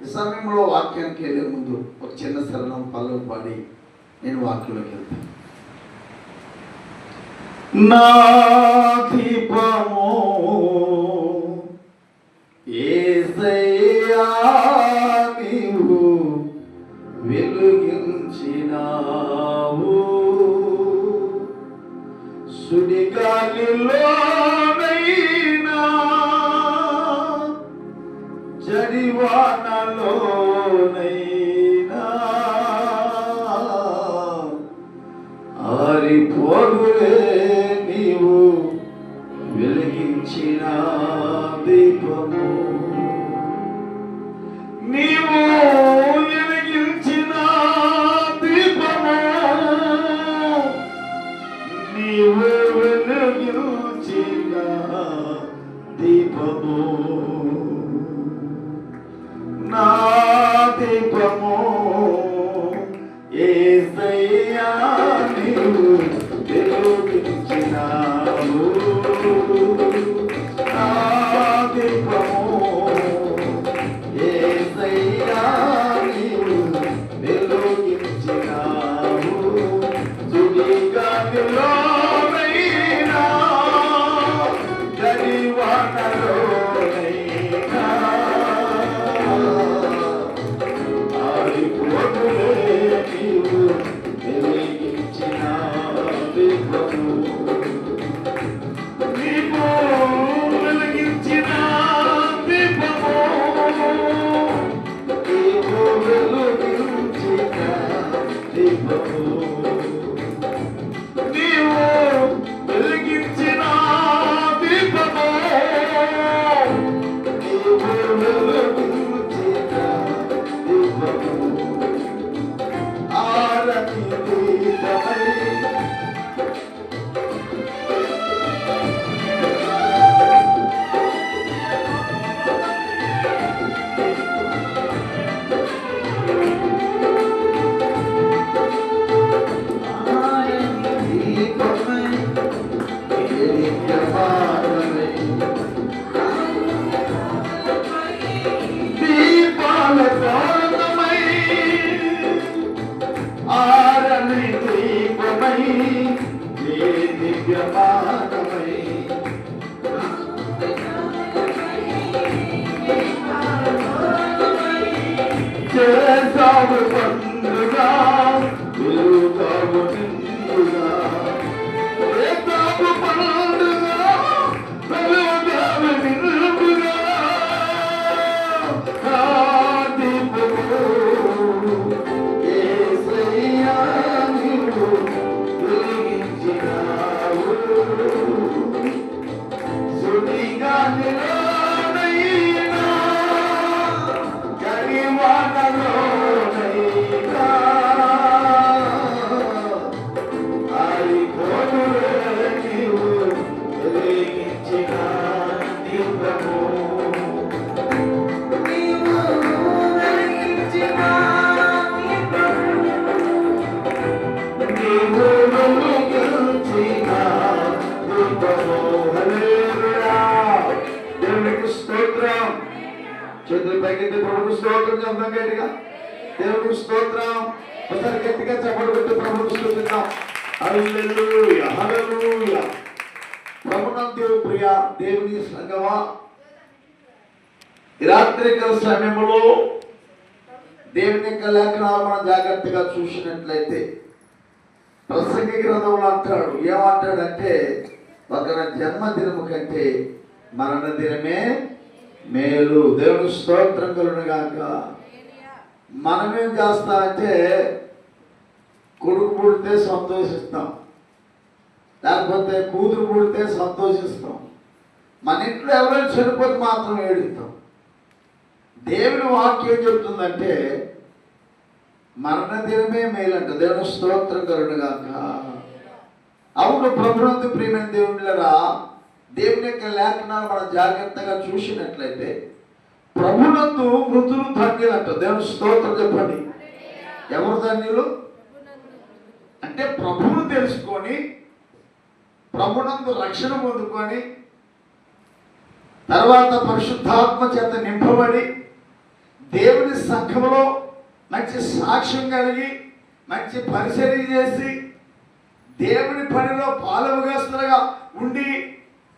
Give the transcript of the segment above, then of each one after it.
ఈ సమయంలో వాక్యానికి వెళ్ళే ముందు ఒక చిన్న శరణం పల్లవి పాడి నేను వాక్యంలోకి వెళ్తాను. నా దీపము యేసయ్యా నీవు వెలుగించినావు, సుడిగాలిలోనైనా జడివానలోనైనా ఆరిపోదులే నీవు వెలిగించిన దీపము, నీవు వెలిగించిన దీపము, నీవు వెలిగించిన దీపము, నా దీపము యేసయ్యా నీవు వెలిగించినావు, నా దీపము యేసయ్యా నీవు వెలిగించినావు, సుడిగాలిలోనైనా జడివానలోనైనా ఆరిపోదులే నీవు వెలిగించిన దీపము, నీవు వెలిగించిన దీపము, నీవు వెలిగించిన దీపము, నీవు వెలిగించిన దీపము, నీవు వెలిగించిన దీపము, ఆరతి దీపమై చేసావు పండుగా వెలుగావు నిండుగా, చేసావు పండుగా వెలుగావు నిండుగా, నా దీపము యేసయ్యా నీవు వెలిగించినావు, సుడిగాలిలోనైనా జడివానలోనైనా ఆరిపోదులే నీవు వెలిగించిన దీపము, నీవు వెలిగించిన దీపము, నీవు వెలిగించిన దీపము. హల్లెలూయా, దేవునికి స్తోత్రం. చేతులు పైకెత్తి ప్రభుకు స్తోత్రం చెప్తాం గట్టిగా. దేవునికి స్తోత్రం. ఒకసారి గట్టిగా చప్పట్లు కొట్టి ప్రభుకు స్తుతిద్దాం. హల్లెలూయా, హల్లెలూయా. ప్రభునందు ప్రియ దేవుని సంగమా, ఈ రాత్రికాల సమయంలో దేవుని యొక్క లేఖనాలు మనం జాగ్రత్తగా చూసినట్లయితే ప్రసంగి గ్రంథంలో అంటాడు, ఏమంటాడంటే ఒకరి జన్మదినము కంటే మరణ దినమే మేలు. దేవుని స్తోత్రం కలుగును గాక. మనమేం చేస్తామంటే కొడుకు పుడితే సంతోషిస్తాం, లేకపోతే కూతురు పుడితే సంతోషిస్తాం, మన ఇంట్లో ఎవరైనా చనిపోతే మాత్రం ఏడుస్తాం. దేవుని వాక్యం చెప్తుందంటే మరణ దినమే మేలంట. దేవుని స్తోత్రం కలుగును గాక. అవును, ప్రభునందు ప్రియమైన దేవునిలరా, దేవుని యొక్క లేఖనాలు మనం జాగ్రత్తగా చూసినట్లయితే ప్రభునందు మృతులు ధన్యులు అంట. దేవుని స్తోత్రం చెప్పండి. ఎవరు ధన్యులు అంటే ప్రభువును తెలుసుకొని ప్రభునందు రక్షణ పొందుకొని తర్వాత పరిశుద్ధాత్మ చేత నింపబడి దేవుని సంఘములో మంచి సాక్ష్యం కలిగి మంచి పరిచర్య చేసి దేవుని పనిలో పాలుభాగస్తులుగా ఉండి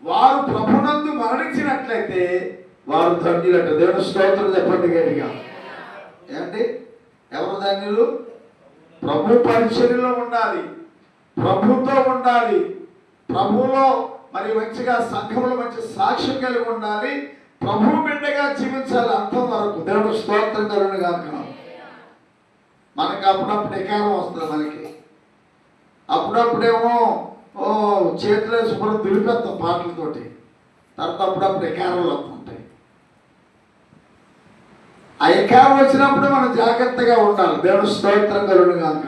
వారు ప్రభునందు మరణించినట్లయితే వారు ధన్యులట. దేవుని స్తోత్రం చెప్పండి గట్టిగా. ఏంటి ఎవరు ధన్యులు? ప్రభు పరిచర్యలో ఉండాలి, ప్రభుతో ఉండాలి, ప్రభులో మరి మంచిగా సంఘంలో మంచి సాక్ష్యం కలిగి ఉండాలి, ప్రభు బిడ్డగా జీవించాలి అంతం వరకు. దేవుడు స్తోత్రం కలుగును గాక. మనకి అప్పుడప్పుడు ఎకారం వస్తుంది. మనకి అప్పుడప్పుడేమో చేతిలో శుభ్రం దులిపేస్తాం పాటలతోటి, తర్వాత అప్పుడప్పుడు ఎకారాలు వస్తుంటాయి. ఆ ఎకారం వచ్చినప్పుడు మనం జాగ్రత్తగా ఉండాలి. దేవుడు స్తోత్రం కలుగును గాక.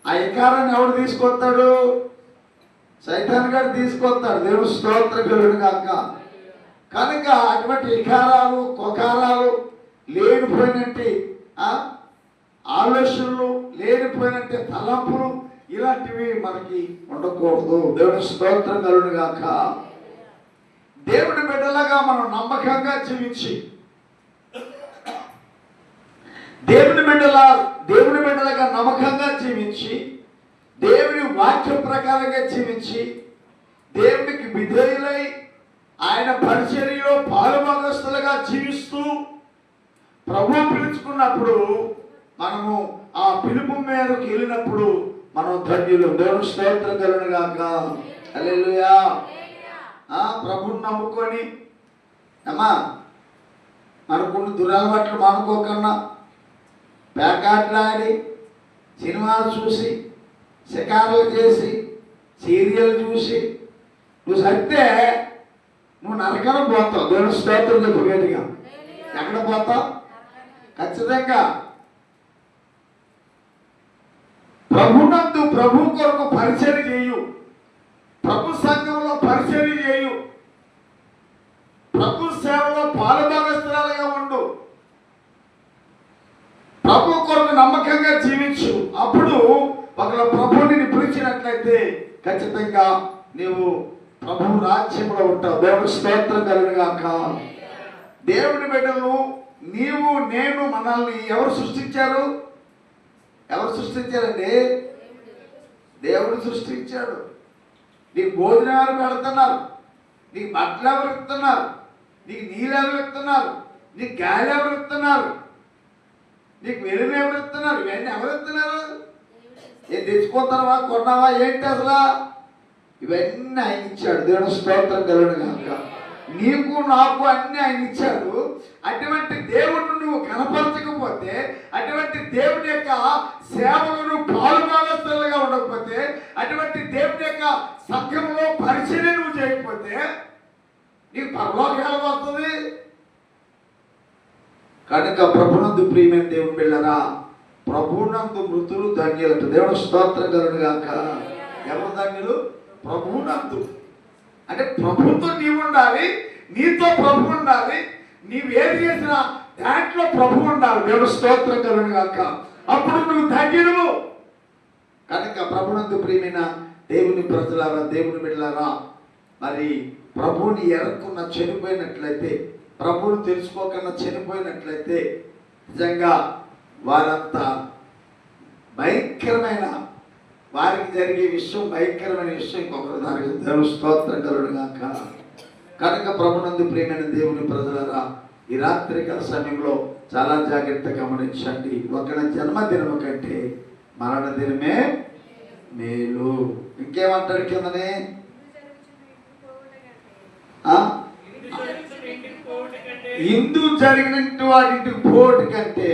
ఆ ఎకారాన్ని ఎవడు తీసుకొస్తాడు? సైతాన్ గారు తీసుకొస్తాడు. దేవుడు స్తోత్రం కలుగును గాక. కనుక అటువంటి వికారాలు కొకారాలు లేనిపోయినట్టు ఆలోచనలు లేనిపోయినట్టు తలంపులు ఇలాంటివి మనకి ఉండకూడదు. దేవుని స్తోత్రం కలుగును గాక. దేవుని బిడ్డలాగా మనం నమ్మకంగా జీవించి దేవుని బిడ్డలాగా నమ్మకంగా జీవించి దేవుని వాక్యం ప్రకారంగా జీవించి దేవునికి విధేయులై ఆయన పరిచర్యలో పాలుభాగస్తులుగా జీవిస్తూ ప్రభువు పిలుచుకున్నప్పుడు మనము ఆ పిలుపు మేరకు వెళ్ళినప్పుడు మనం ధన్యులు. దేవుని స్తోత్రం కలుగును గాక. హల్లెలూయా. ప్రభువుని నమ్ముకొని అమ్మా మనకున్న దురలవాట్లు మానుకోకన్నా పేకాట్లాడి సినిమాలు చూసి షికారులు చేసి సీరియల్ చూసి నువ్వు సరితే నువ్వు నరకడం పోతావు. దేవుని స్తోత్రం చెప్పు గట్టిగా. ఎక్కడ పోతావు? ఖచ్చితంగా ప్రభునందు ప్రభు కొరకు పరిచర్య చేయు, ప్రభు సంఘంలో పరిచర్య చేయు, ప్రభు సేవలో పాలుభాగస్తురాలుగా ఉండు, ప్రభు కొరకు నమ్మకంగా జీవించు. అప్పుడు ఒకవేళ ప్రభుని పిలిచినట్లయితే ఖచ్చితంగా నీవు ప్రభు రాజ్యంలో ఉంటావు. దేవుని స్తోత్రం కలుగును గాక. దేవుని బిడ్డలు నీవు నేను మనల్ని ఎవరు సృష్టించారు? ఎవరు సృష్టించారండి? దేవుడు సృష్టించాడు. నీకు భోజనం ఎవరు పెడుతున్నారు? నీకు బట్టలు ఎవరు ఇస్తున్నారు? నీకు నీళ్ళు ఎవరు ఇస్తున్నారు? నీకు గాలి ఎవరు ఇస్తున్నారు? నీకు వెలుగు ఎవరు ఇస్తున్నారు? ఇవన్నీ ఎవరు ఇస్తున్నారు? ఏం తెచ్చుకుంటావా, కొన్నావా, ఏంటి అసలు? ఇవన్నీ ఆయన ఇచ్చాడు. దేవుని స్తోత్రం కలుగును గాక. నీకు నాకు అన్ని ఆయన ఇచ్చాడు. అటువంటి దేవుడిని నువ్వు కనపరచకపోతే, అటువంటి దేవుని యొక్క సేవలను పాలుభాగస్తులుగా ఉండకపోతే, అటువంటి దేవుని యొక్క సంఘంలో పరిచర్య నువ్వు చేయకపోతే నీకు పరలోకం ఎలా వస్తుంది? కనుక ప్రభునందు ప్రియమైన దేవుని బిడ్డలారా, ప్రభునందు మృతులు ధన్యులట. దేవుని స్తోత్రం కలుగును గాక. ఎవరు ధన్యులు? ప్రభునందు. అంటే ప్రభుతో నీవు ఉండాలి, నీతో ప్రభు ఉండాలి, నీవేది చేసినా దాంట్లో ప్రభు ఉండాలి. దేవుని స్తోత్రం కలుగును గాక. అప్పుడు నువ్వు ధన్యుడు. కనుక ప్రభునందు ప్రియమైన దేవుని ప్రజలారా, దేవుని బిడ్డలారా, మరి ప్రభువుని ఎరక్కున్న చనిపోయినట్లయితే, ప్రభువుని తెలుసుకోకుండా చనిపోయినట్లయితే నిజంగా వారంతా భయంకరమైన వారికి జరిగే విషయం, భయంకరమైన విషయం ఇంకొకరు దానికి. దేవుని స్తోత్రం కలుగును గాక. కనుక ప్రభునందు ప్రియమైన దేవుని ప్రజలారా, ఈ రాత్రికాల సమయంలో చాలా జాగ్రత్తగా గమనించండి. ఒకరి జన్మదినము కంటే మరణ దినమే మేలు. ఇంకేమంటాడు కిందనే? ఇందు జరిగినట్టు వాడింటికి పోటీ కంటే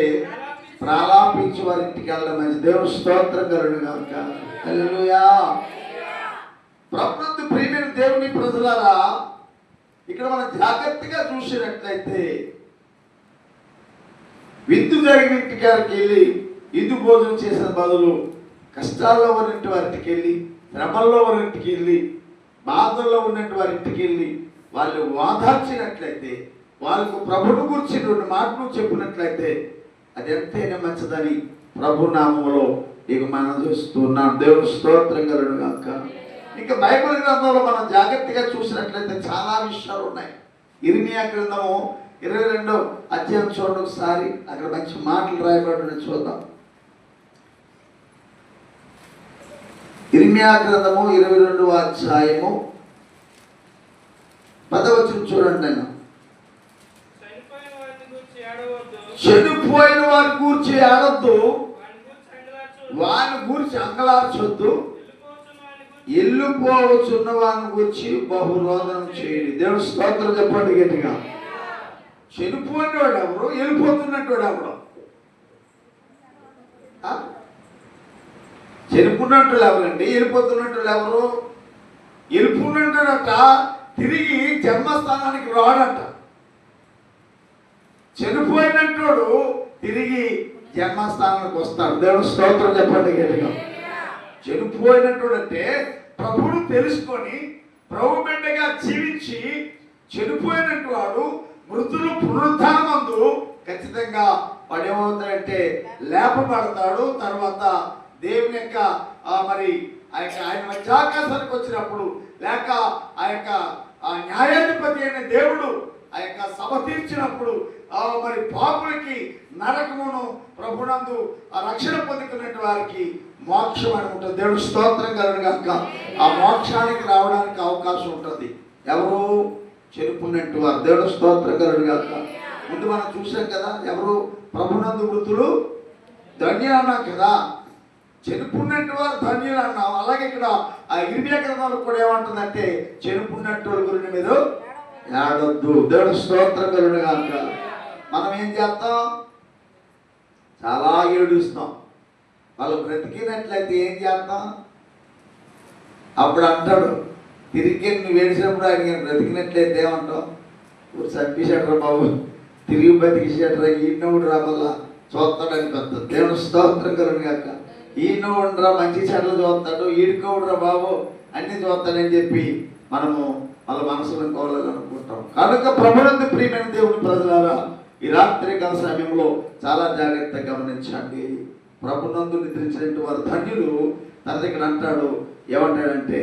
ప్రలాపించి వారింటికి వెళ్ళడం మంచి. దేవుని స్తోత్రం కలుగును గాక. హల్లెలూయా. ప్రభునందు ప్రియమైన దేవుని ప్రజలారా, ఇక్కడ మనం జాగ్రత్తగా చూసినట్లయితే విందు జరిగిన ఇంటి గారికి వెళ్ళి విందు భోజనం చేసిన బదులు కష్టాల్లో ఉన్నట్టు వారింటికి వెళ్ళి, శ్రమల్లో ఉన్నట్టుకి వెళ్ళి, బాధల్లో ఉన్నట్టు వారింటికి వెళ్ళి వాళ్ళు వాదార్చినట్లయితే, వాళ్ళకు ప్రభుని గురించి రెండు మాటలు చెప్పినట్లయితే అది ఎంతైనా మంచిదని ప్రభు నామములో ఇక మనం చూస్తున్నాం. దేవుని స్తోత్రం కలుగును గాక. ఇంకా బైబిల్ గ్రంథంలో మనం జాగ్రత్తగా చూసినట్లయితే చాలా విషయాలు ఉన్నాయి. ఇర్మియా గ్రంథము 22వ అధ్యాయం చూడండి ఒకసారి. అక్కడ మంచి మాటలు రాయబడి చూద్దాం. ఇర్మియా గ్రంథము 22వ అధ్యాయము 10వ వచనం చూడండి. నేను చనిపోయిన వారి గూర్చి ఆడొద్దు, వాని గూర్చి అంగలార్చొద్దు, వెళ్ళిపోవచ్చున్న వాని గురించి బహురోదన చేయండి. దేవుడు స్తోత్రం చెప్పండి గట్టిగా. చనిపోయినవాడు ఎవరు, వెళ్ళిపోతున్నట్టు ఎవరు? చనిపోయినట్టు ఎవరండి, వెళ్ళిపోతున్నట్టు ఎవరు? వెళ్ళిపోయినట్ట తిరిగి జన్మస్థానానికి రాడంట. చనిపోయినట్టు తిరిగి జన్మస్థానానికి వస్తాడు. దేవుడు స్తోత్రం చెప్పండి గట్టిగా. చనిపోయినట్టు అంటే ప్రభువును తెలుసుకొని ప్రభు బిడ్డగా జీవించి చనిపోయినట్టు వాడు మృతులు పునరుద్ధానమందు ఖచ్చితంగా వాడు ఏమవుతాడంటే లేపబడతాడు. తర్వాత దేవుని యొక్క మరి ఆయన మధ్యాకాశానికి వచ్చినప్పుడు, లేక ఆ యొక్క న్యాయాధిపతి అయిన దేవుడు ఆ యొక్క సభ తీర్చినప్పుడు మరి పాపులకి నరకమును ప్రభునందు రక్షణ పొందుకున్నట్టు వారికి మోక్షం అని ఉంటుంది. దేవుడు స్తోత్రం కలుగుగాక. ఆ మోక్షానికి రావడానికి అవకాశం ఉంటుంది. ఎవరు? చనిపోయినట్టు వారు. దేవుడు స్తోత్రం కలుగుగాక. ముందు మనం చూసాం కదా, ఎవరు? ప్రభునందు మృతులు ధన్యులు అన్నాం కదా. చనిపోయినట్టు వారు ధన్యులు అన్నాం. అలాగే ఇక్కడ ఆ ఇర్మియా గ్రంథంలో కూడా ఏమంటుందంటే చనిపోయినట్టు వాళ్ళ గురించి మీరు ఏడొద్దు. దేవుడు స్తోత్రం కలుగుగాక. మనం ఏం చేస్తాం? చాలా ఏడుస్తాం. వాళ్ళు బ్రతికినట్లయితే ఏం చేస్తాం? అప్పుడు అంటాడు, తిరిగి నువ్వు ఏడిసినప్పుడు ఆయన బ్రతికినట్లయితే ఏమంటావు? ఇప్పుడు చంపేశాడు బాబు, తిరిగి బతికిసాడు, ఈయనవుడు రా మళ్ళా చూస్తాడని పెద్ద. దేవుడు స్తోత్రం కలుగుగాక. ఈయనవుడు రా మంచి చెడ్లు చూస్తాడు, ఈడుకోవుడు రా బాబు అన్ని చూస్తాడని చెప్పి మనము వాళ్ళ మనసులను కోవాలనుకుంటాం. కనుక ప్రభునందు ప్రియమైన దేవుని ప్రజలారా, ఈ రాత్రి కాల సమయంలో చాలా జాగ్రత్తగా గమనించండి. ప్రభునందు నిద్రించినట్టు వారు ధన్యులు. తన దగ్గర అంటాడు, ఏమంటాడంటే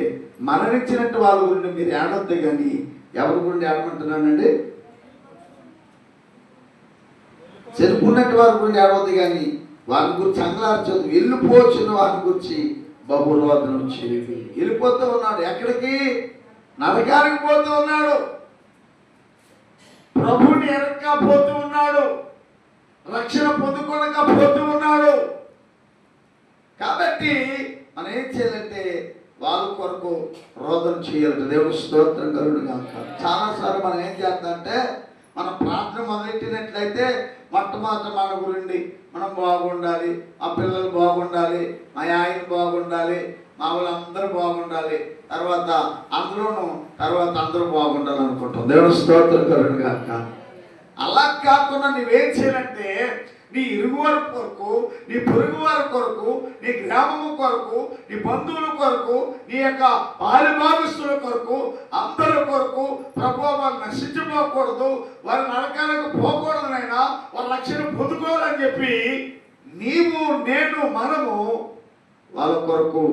మరణించినట్టు వాళ్ళ గురించి మీరు ఏడొద్దు, కానీ ఎవరి గురించి ఏడమంటున్నానండి? చనిపోయినట్టు వారి గురించి ఏడవద్దు, కానీ వారి గురించి అంగలార్చొద్దు. వెళ్ళిపోవచ్చున్న వారి గురించి బహురోదనం చేయండి. వెళ్ళిపోతూ ఉన్నాడు. ఎక్కడికి? నరకానికి పోతూ ఉన్నాడు. ప్రభుని ఎరక్క పోతూ ఉన్నాడు. రక్షణ పొందుకోనక పోతూ ఉన్నాడు. కాబట్టి మనం ఏం చేయాలంటే వాళ్ళ కొరకు రోదన చేయాలంటే దేవుడు స్తోత్రం కలుగుగాక. చాలాసార్లు మనం ఏం చేస్తామంటే మనం ప్రార్థన మొదలెట్టినట్లయితే మొట్టమొదటి మన గురించి మనం బాగుండాలి, ఆ పిల్లలు బాగుండాలి, మా ఆయన బాగుండాలి, మా వాళ్ళందరూ బాగుండాలి, తర్వాత అందరూ బాగుండాలి అనుకుంటాం. దేవుడు స్తోత్రం కలుగుగాక. అలా కాకుండా నువ్వేం చేయాలంటే నీ ఇరుగు వారి కొరకు, నీ పొరుగు వారి కొరకు, నీ గ్రామము కొరకు, నీ బంధువుల కొరకు, నీ యొక్క పాలిభాగస్తుల కొరకు, అందరి కొరకు ప్రభువా వారు నశించిపోకూడదు, వారి నరకాలకు పోకూడదునైనా వారి రక్షణ పొందుకోవాలని చెప్పి నీవు, నేను, మనము వాళ్ళ కొరకు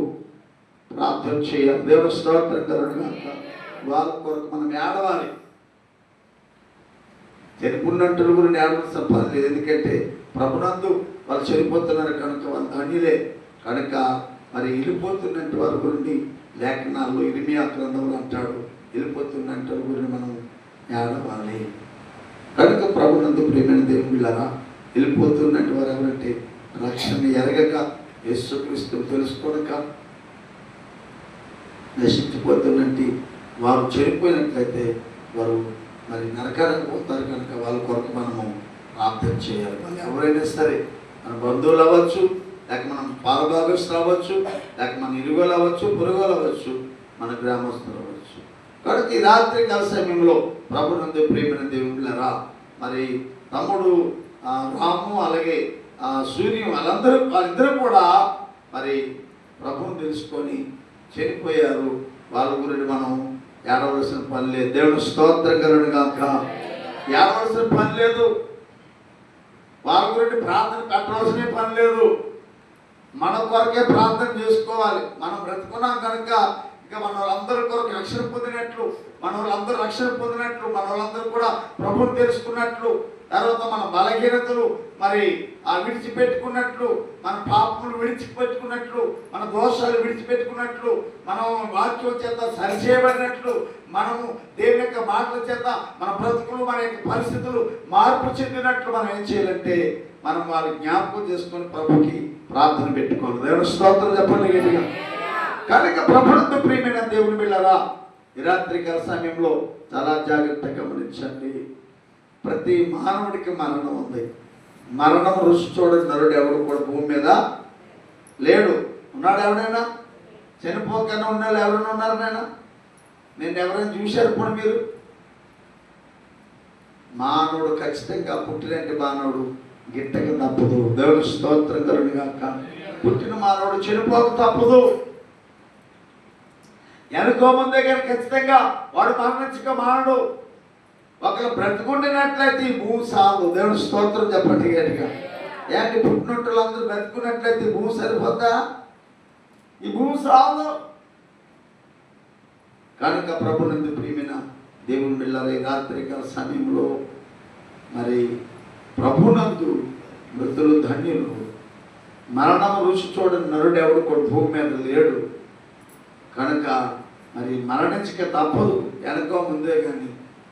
ప్రార్థన చేయాలి. దేవుడు స్తోత్రం కలుగుగాక. వాళ్ళ కొరకు మనం ఏడవాలి. చనిపోయినట్టు గురించి ఏడవలసిన పని లేదు. ఎందుకంటే ప్రభునందు వాళ్ళు చనిపోతున్నారు కనుక వాళ్ళు ధన్యులే. కనుక మరి వెళ్ళిపోతున్నట్టు వారి గురించి లేఖనాల్లో ఇర్మియా గ్రంథంలో అంటాడు, వెళ్ళిపోతున్నట్టు గురించి మనం ఏడవాలి. కనుక ప్రభునందు ప్రియమైన దేవుళ్ళారా, వెళ్ళిపోతున్నట్టు వారు ఎవరంటే రక్షణ ఎరగక, యేసుక్రీస్తును తెలుసుకోనక నశించిపోతున్నట్టు వారు చనిపోయినట్లయితే వారు మరి నరకానికి పోతారు. కనుక వాళ్ళ కొరకు మనము ప్రార్థన చేయాలి. వాళ్ళు ఎవరైనా సరే, మన బంధువులు అవ్వచ్చు, లేక మనం పాలభాగస్తులు అవ్వచ్చు, లేక మన ఇరుగులు అవ్వచ్చు, పొరుగులు అవ్వచ్చు, మన గ్రామస్తులు అవ్వచ్చు. కనుక ఈ రాత్రి కాల సమయంలో ప్రభునందు ప్రియమైన దేవుళ్ళారా, మరి తమ్ముడు రాము అలాగే సూర్యం వాళ్ళిద్దరూ కూడా మరి ప్రభువుని తెలుసుకొని చనిపోయారు. వాళ్ళ గురించి మనం ఏడవలసిన పని లేదు. దేవుడు స్తోత్రం కలుగుగాక. ఏడవలసిన పని లేదు. వాళ్ళ గురించి ప్రార్థన పెట్టవలసిన పని లేదు. మన కొరకే ప్రార్థన చేసుకోవాలి. మనం బ్రతుకున్నాం కనుక ఇంకా మన వాళ్ళందరూ కొరకు రక్షణ పొందినట్లు, మన వాళ్ళందరూ రక్షణ పొందినట్లు, మన వాళ్ళందరూ కూడా ప్రభువుని తెలుసుకున్నట్లు, తర్వాత మన బలహీనతలు మరి విడిచిపెట్టుకున్నట్లు, మన పాపములు విడిచిపెట్టుకున్నట్లు, మన దోషాలు విడిచిపెట్టుకున్నట్లు, మనం వాక్యం చేత సరిచేయబడినట్లు, మనము దేవుని యొక్క మాటల చేత మన బ్రతుకులు, మన యొక్క పరిస్థితులు మార్పు చెందినట్లు మనం ఏం చేయాలంటే మనం వారి జ్ఞాపకం చేసుకొని ప్రభుకి ప్రార్థన పెట్టుకోవాలి. దేవుని స్తోత్రం చెప్పండి గట్టిగా. కనుక ప్రభుత్వ ప్రియమైన దేవుని బిడ్డలారా, ఈ రాత్రికాల సమయంలో చాలా జాగ్రత్తగా గమనించండి. ప్రతి మానవుడికి మరణం ఉంది. మరణం రుచి చూడని నరుడు ఎవడు కూడా భూమి మీద లేడు. ఉన్నాడు ఎవరైనా? చనిపోకన్నా ఉన్నాడు ఎవరైనా ఉన్నారు నాయన? నేను ఎవరైనా చూశారు ఇప్పుడు మీరు? మానవుడు ఖచ్చితంగా పుట్టినంటి మానవుడు గిట్టక తప్పదు. దేవుని స్తోత్రం కలుగును గాక. పుట్టిన మానవుడు చనిపోక తప్పదు. ఎనుకో ముందే కానీ ఖచ్చితంగా వాడు మరణించక మానడు. ఒకరు బ్రతుకుండినట్లయితే ఈ భూమి సాగు. దేవుని స్తోత్రం చెప్పండి గట్టిగా. ఏంటి పుట్టినట్టులు అందరూ బ్రతుకున్నట్లయితే ఈ భూమి సరిపోద్దా? ఈ భూమి సాగు. కనుక ప్రభునందు ప్రియమైన దేవుని బిడ్డలారా, ఈ రాత్రికాల సమయంలో మరి ప్రభునందు మృతులు ధన్యులు. మరణం రుచి చూడని నరుడు ఎవడు కూడా భూమి మీద లేడు. కనుక మరి మరణించక తప్పదు. వెనకో ముందే కానీ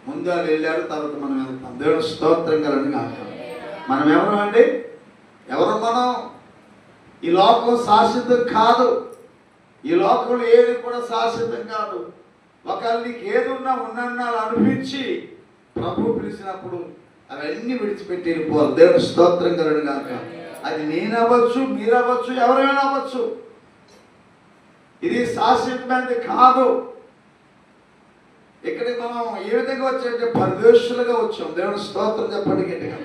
ముందు వాళ్ళు వెళ్ళారు, తర్వాత మనం వెళ్తాం. దేవుడు స్తోత్రం కలని కాక. మనం ఎవరు అండి? ఎవరు మనం? ఈ లోకం శాశ్వతం కాదు. ఈ లోకంలో ఏది కూడా శాశ్వతం కాదు. ఒకవేళ నీకు ఏది ఉన్నా ఉన్నన్నాళ్ళు అనిపించి ప్రభు పిలిచినప్పుడు అవన్నీ విడిచిపెట్టి వెళ్ళిపోవాలి. దేవుడు స్తోత్రం కలని కాక. అది నేనవ్వచ్చు, మీరవ్వచ్చు, ఎవరైనా అవ్వచ్చు. ఇది శాశ్వతమైనది కాదు. ఇక్కడికి మనం ఏ విధంగా వచ్చామంటే పరదేశులుగా వచ్చాం. దేవుని స్తోత్రం చెప్పండి గట్టిగా.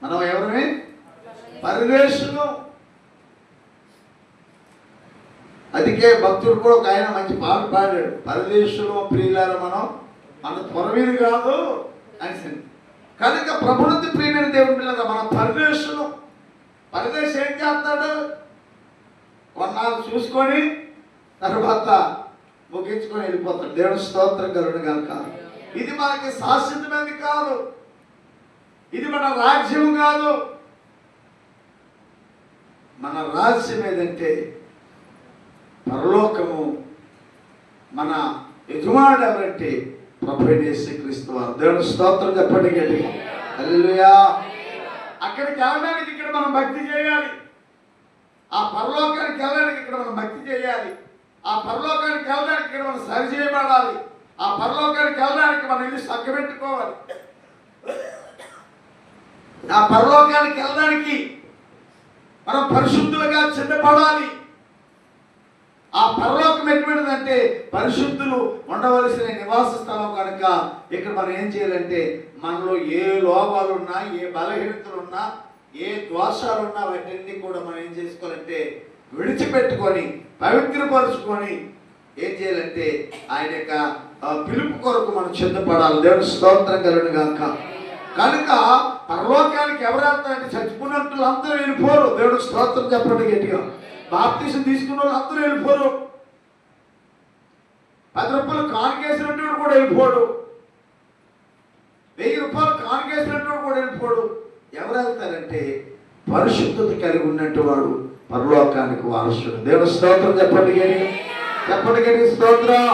మనం ఎవరిని? పరదేశులు. అందుకే భక్తుడు కూడా ఒక ఆయన మంచి పాట పాడాడు. పరదేశులు ప్రియులారా మనం మన పొరవీరు కాదు అని. కనుక ప్రభునందు ప్రియమైన దేవుని పిల్లగా మన పరదేశులు. పరదేశం ఏం చేస్తాడు? కొన్నాళ్ళు చూసుకొని తర్వాత ముగించుకొని వెళ్ళిపోతాడు. దేవుని స్తోత్రం కలుగును గాక. ఇది మనకి శాశ్వతమైనది కాదు. ఇది మన రాజ్యం కాదు. మన రాజ్యం ఏదంటే పరలోకము. మన యజమానుడు ఎవరంటే ప్రభువైన యేసుక్రీస్తు వారు. దేవుని స్తోత్రం చెప్పండి గట్టిగా. హల్లెలూయా. అక్కడికి వెళ్ళడానికి ఇక్కడ మనం భక్తి చేయాలి. ఆ పరలోకానికి వెళ్ళడానికి ఇక్కడ మనం భక్తి చేయాలి. ఆ పరలోకానికి వెళ్ళడానికి ఇక్కడ మనం సరి చేయబడాలి. ఆ పరలోకానికి వెళ్ళడానికి మనం ఇల్లు చక్కబెట్టుకోవాలి. ఆ పరలోకానికి వెళ్ళడానికి మనం పరిశుద్ధులుగా సిద్ధపడాలి. ఆ పరలోకం ఎటువంటిదంటే పరిశుద్ధులు ఉండవలసిన నివాస స్థలం. కనుక ఇక్కడ మనం ఏం చేయాలంటే మనలో ఏ లోపాలున్నా, ఏ బలహీనతలున్నా, ఏ దోషాలున్నా వాటిని కూడా మనం ఏం చేసుకోవాలంటే విడిచిపెట్టుకొని పవిత్రపరుచుకొని ఏం చేయాలంటే ఆయన యొక్క పిలుపు కొరకు మనం సిద్ధపడాలి. దేవుని స్తోత్రం కలుగును గాక. కనుక పరలోకానికి ఎవరు వెళ్తారంటే చచ్చిపోయినట్లు అందరూ వెళ్ళిపోరు. దేవుడు స్తోత్రం చెప్పండి గట్టిగా. బాప్తీసం తీసుకున్న వాళ్ళు అందరూ వెళ్ళిపోరు. 10 రూపాయలు కానుకేసినట్టు కూడా వెళ్ళిపోడు. 1000 రూపాయలు కానుకేసినట్టు కూడా వెళ్ళిపోడు. ఎవరు వెళ్తారంటే పరిశుద్ధత కలిగి ఉన్నట్టు వాడు పరలోకానికి వారసుడు. దేవుని స్తోత్రం చెప్పండి గట్టిగా. చెప్పండి గట్టిగా స్తోత్రం.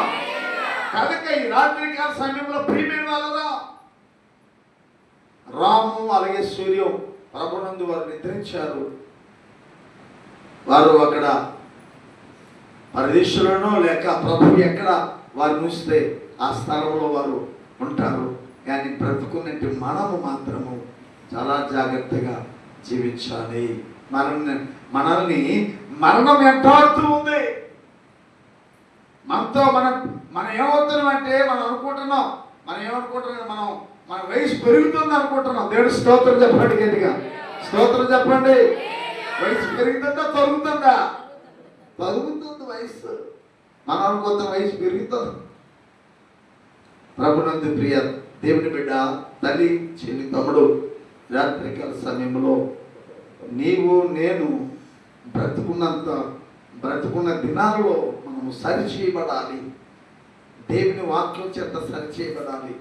కనుక ఈ రాత్రికాల సమయంలో ప్రియమైన వాళ్ళరా, రాము అలాగే సూర్యం ప్రభునందు వారు నిద్రించారు. వారు అక్కడ పరదేశులను లేక ప్రభు ఎక్కడ వారు ఉంచితే ఆ స్థలంలో వారు ఉంటారు. కానీ బ్రతుకున్నట్టు మనము మాత్రము చాలా జాగ్రత్తగా జీవించాలి. మనల్ని మరణం వెంటాడుతూ ఉంది. మనతో మనం ఏమవుతున్నాం అంటే మనం ఏమనుకుంటున్నాం, మన వయసు పెరుగుతుంది అనుకుంటున్నాం. దేవుడు స్తోత్రం చెప్పండి గట్టిగా. స్తోత్రం చెప్పండి. వయసు పెరుగుతుందా తరుగుతుందా? తరుగుతుంది వయసు. మనం అనుకుంటున్న వయసు పెరుగుతుంది. ప్రభునందు ప్రియ దేవుని బిడ్డ, తల్లి, చెల్లి, తమ్ముడు, రాత్రికాల సమయంలో నీవు నేను బ్రతుకున్నంత బ్రతుకున్న దినాల్లో మనము సరిచేయబడాలి. దేవుని వాక్యం చేత సరిచేయబడాలి.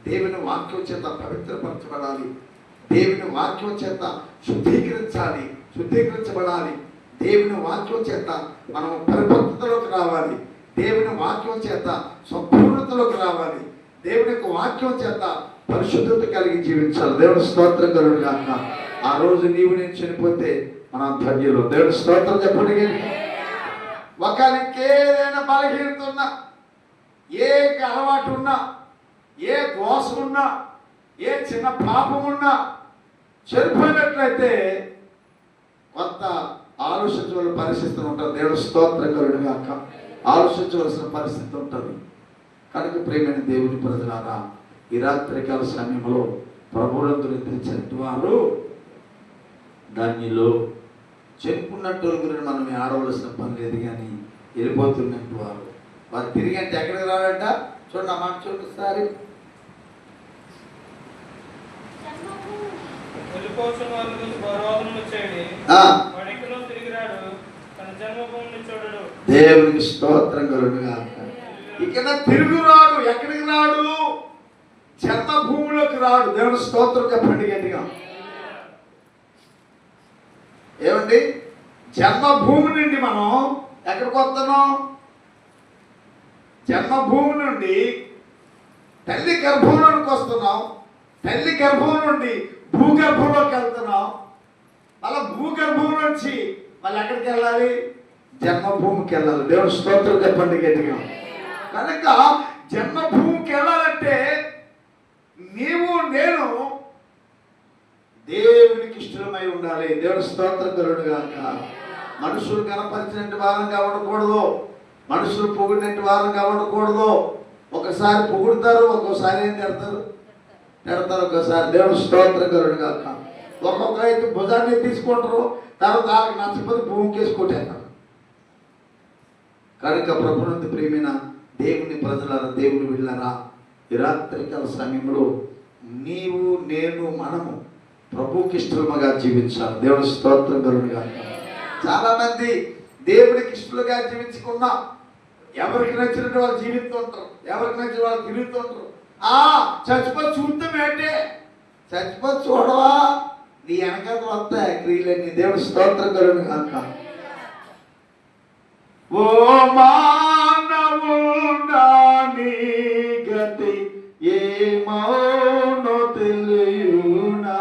దేవుని వాక్యం చేత పవిత్రపరచబడాలి. దేవుని వాక్యం చేత శుద్ధీకరించబడాలి. దేవుని వాక్యం చేత మనం పరిపక్వతలోకి రావాలి. దేవుని వాక్యం చేత సంపూర్ణతలోకి రావాలి. దేవుని యొక్క వాక్యం చేత పరిశుద్ధత కలిగి జీవించాలి. దేవుని స్తోత్రం కలుగును గాక. ఆ రోజు నీవు నేను చనిపోతే మనం ధన్యులు. దేవుని స్తోత్రం చెప్పండి. ఒకరికి ఏదైనా బలహీనత ఉన్నా, ఏ అలవాటు ఉన్నా, ఏ దోషం ఉన్నా, ఏ చిన్న పాపం ఉన్నా చనిపోయినట్లయితే కొంత ఆలోచించవలసిన పరిస్థితి ఉంటుంది. దేవుని స్తోత్రం కలుగును గాక. ఆలోచించవలసిన పరిస్థితి ఉంటుంది. కనుక ప్రియమైన దేవుని ప్రజలారా, ఈ రాత్రికాల సమయంలో ప్రభువునందు నిద్రించినట్టు వారు ధన్యులు. చెప్పుకున్నట్టు గురించి మనం ఆడవలసిన పని లేదు, కానీ వెళ్ళిపోతున్నట్టు వారు తిరిగి అంటే ఎక్కడికి రాడంట. చూడండి ఆ మాట చూడండి ఒకసారి. దేవునికి స్తోత్రం కలుగును గాక. ఇక తిరుగురాడు. ఎక్కడికి రాడు? జన్మభూమిలోకి రాడు. దేవుని స్తోత్రం చెప్పండి గట్టిగా. ఏమండి? జన్మభూమి నుండి మనం ఎక్కడికి వస్తున్నాం? జన్మభూమి నుండి తల్లి గర్భంలోకి వస్తున్నాం. తల్లి గర్భం నుండి భూగర్భంలోకి వెళ్తున్నాం. మళ్ళీ భూగర్భం నుంచి మళ్ళీ ఎక్కడికి వెళ్ళాలి? జన్మభూమికి వెళ్ళాలి. దేవుని స్తోత్రం చెప్పండి గట్టిగా. కనుక జన్మభూమికి వెళ్ళాలంటే నీవు నేను దేవునికి ఇష్టమై ఉండాలి. దేవుని స్తోత్రం కలుగును గాక. మనుషులు కనపరిచినట్టు వారంగా ఉండకూడదు. మనుషులు పొగిడినట్టు వారంగా ఉండకూడదు. ఒకసారి పొగుడుతారు, ఒక్కోసారి ఏం తిడతారు, ఒకసారి. దేవుని స్తోత్రం కలుగును గాక. ఒక్కొక్కరు అయితే భుజాన్ని తీసుకుంటారు, తర్వాత వాళ్ళకి నచ్చకపోతే భూమికి వేసుకుంటారు. కనుక ప్రభునందు ప్రియమైన దేవుని ప్రజలారా, దేవుని బిడ్డలారా, ఈ రాత్రికాల సమయంలో నీవు నేను మనము ప్రభువుకి ఇష్టలుగా జీవించాలి. దేవుని స్తోత్రం కలుగును గాక. చాలా మంది దేవునికి ఇష్టలుగా జీవించుకున్నా ఎవరికి నచ్చినట్టు వాళ్ళు జీవిస్తుంటారు, ఎవరికి నచ్చిన వాళ్ళు తిరుగుతుంటారు. చచ్చిపోయి చూద్దాం అంటే చచ్చిపోయి చూడవా, నీ వెనకాల వస్తాయి క్రియలన్నీ. దేవుని స్తోత్రం కలుగును గాక. ఓ మానవుడా నీ గతి ఏమౌనో తెలియునా,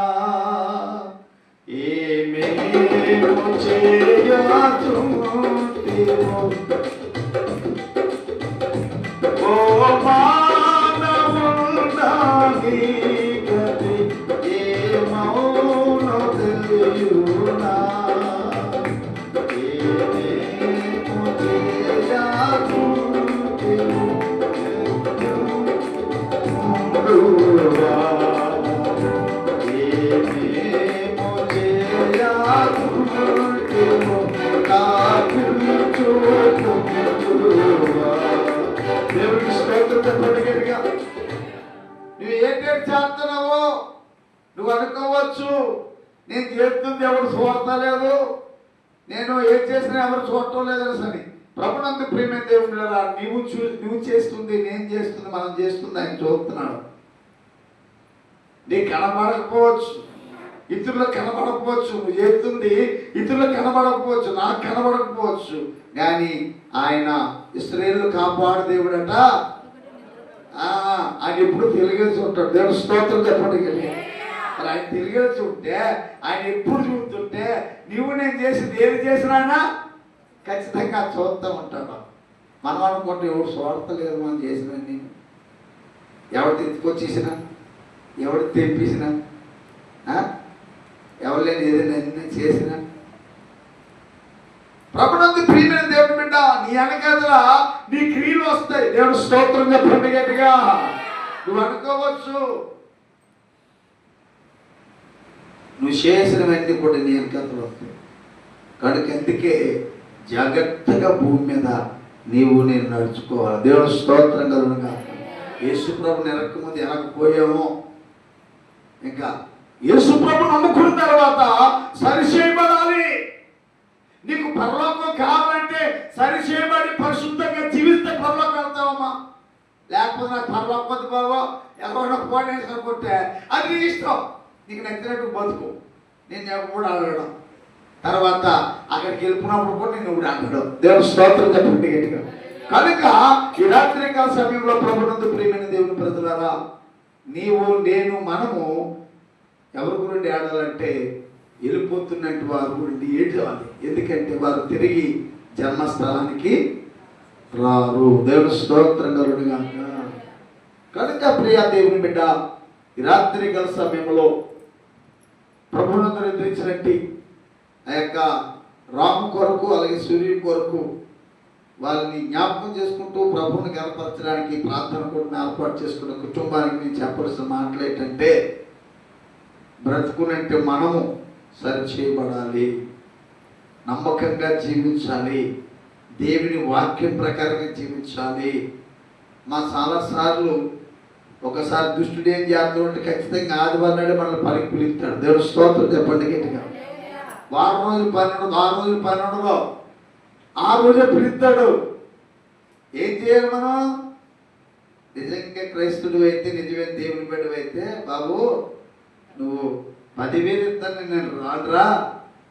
ఏమేమో చేయచుంటివో. ఓ మానవుడా నీ గతి ఏమౌనో తెలియునా, నువ్వు ఏంటంటే చేస్తున్నావో నువ్వు అనుకోవచ్చు, నేను చేస్తుంది ఎవరు చూడలేదు, నేను ఏం చేసినా ఎవరు చూడటం లేదని సరే. ప్రభునందు ప్రియమైన దేవుళ్ళరా, నువ్వు చేస్తుంది, నేను చేస్తుంది, మనం చేస్తుంది ఆయన చూస్తున్నాడు. నీకు కనబడకపోవచ్చు, ఇతరులకు కనబడకపోవచ్చు, నువ్వు చేస్తుంది ఇతరులకు కనబడకపోవచ్చు, నాకు కనబడకపోవచ్చు, కానీ ఆయన ఇశ్రాయేలును కాపాడు దేవుడట. ఆయన ఎప్పుడు తెలియచి ఉంటాడు. దేవుడు స్తోత్రం చెప్పండి. మరి ఆయన తెలియచి ఉంటే, ఆయన ఎప్పుడు చూస్తుంటే, నువ్వు నేను చేసింది ఏది చేసినా ఖచ్చితంగా చూస్తూ ఉంటాడు. మనం అనుకుంటే ఎవరు చూడతలేదు మనం చేసిన, నేను ఎవరు తెచ్చుకొచ్చేసినా, ఎవరు తెప్పించినా, ఎవరు లేని ఏదైనా అన్నీ చేసినా. ప్రభునందు ప్రియమైన దేవుని బిడ్డ, నీ వెనకాల నీ క్రియలు వస్తాయి. దేవుడు స్తోత్రం చెప్పండి గట్టిగా. నువ్వు అనుకోవచ్చు నువ్వు చేసినవన్నీ కూడా నీ వెనకాల వస్తాయి. కనుక అందుకే జాగ్రత్తగా భూమి మీద నీవు నేను నడుచుకోవాలి. దేవుడు స్తోత్రం కలుగును గాక. యేసుప్రభు నెరకముందు ఎనకపోయామో, ఇంకా యేసుప్రభు నమ్ముకున్న తర్వాత సరిచేయబడాలి. నీకు పరలోకం కావాలంటే సరిచేయబడి పరిశుద్ధంగా జీవిస్తే పరలోకి వెళ్తావమ్మా. లేకపోతే నాకు పరలోకి వద్దు బాబు, ఎవరైనా ఫోన్ వేసుకుంటే అది నీ ఇష్టం, నీకు నచ్చినట్టు బతుకు, నేను ఎప్పుడు అడగడం. తర్వాత అక్కడికి వెళ్ళిపోయినప్పుడు కూడా నేను ఇప్పుడు అడగడం. దేవుని స్తోత్రం చెప్పండి గట్టిగా. కనుక ఈ రాత్రికాల సమయంలో ప్రభునందు ప్రియమైన దేవుని ప్రజలారా, నీవు నేను మనము ఎవరి గురించి ఆడాలంటే వెళ్ళిపోతున్నట్టు వారు గురించి ఏడ్చాలి. ఎందుకంటే వారు తిరిగి జన్మస్థలానికి రారు. దేవుని స్తోత్రం కలుగునుగా. కనుక ప్రియా దేవుని బిడ్డ, ఈ రాత్రికాల సమయంలో ప్రభునందు నిద్రించినట్టు ఆ యొక్క రాము కొరకు అలాగే సూర్యుని కొరకు వాళ్ళని జ్ఞాపకం చేసుకుంటూ ప్రభువుని గనపరచడానికి ప్రార్థన కూడా ఏర్పాటు చేసుకున్న కుటుంబానికి నేను చెప్పాల్సిన మాటలు ఏంటంటే, బ్రతుకునంటే మనము సరిచేయబడాలి, నమ్మకంగా జీవించాలి, దేవుని వాక్యం ప్రకారంగా జీవించాలి. మా చాలాసార్లు ఒకసారి దుష్టుడు ఏం చేస్తాడు అంటే ఖచ్చితంగా ఆదివారం నాడే మనల్ని పనికి పిలుస్తాడు. దేవుడు స్తోత్రం చెప్పండి గట్టిగా. వారం రోజులు 12, 6 రోజులు 12లో ఆ రోజే పిలుస్తాడు. ఏం చేయాలి మనం? నిజంగా క్రైస్తుడు అయితే, నిజమైన దేవుని బిడ్డవు అయితే, బాబు నువ్వు 10,000 ఇస్తాను, నేను రానురా,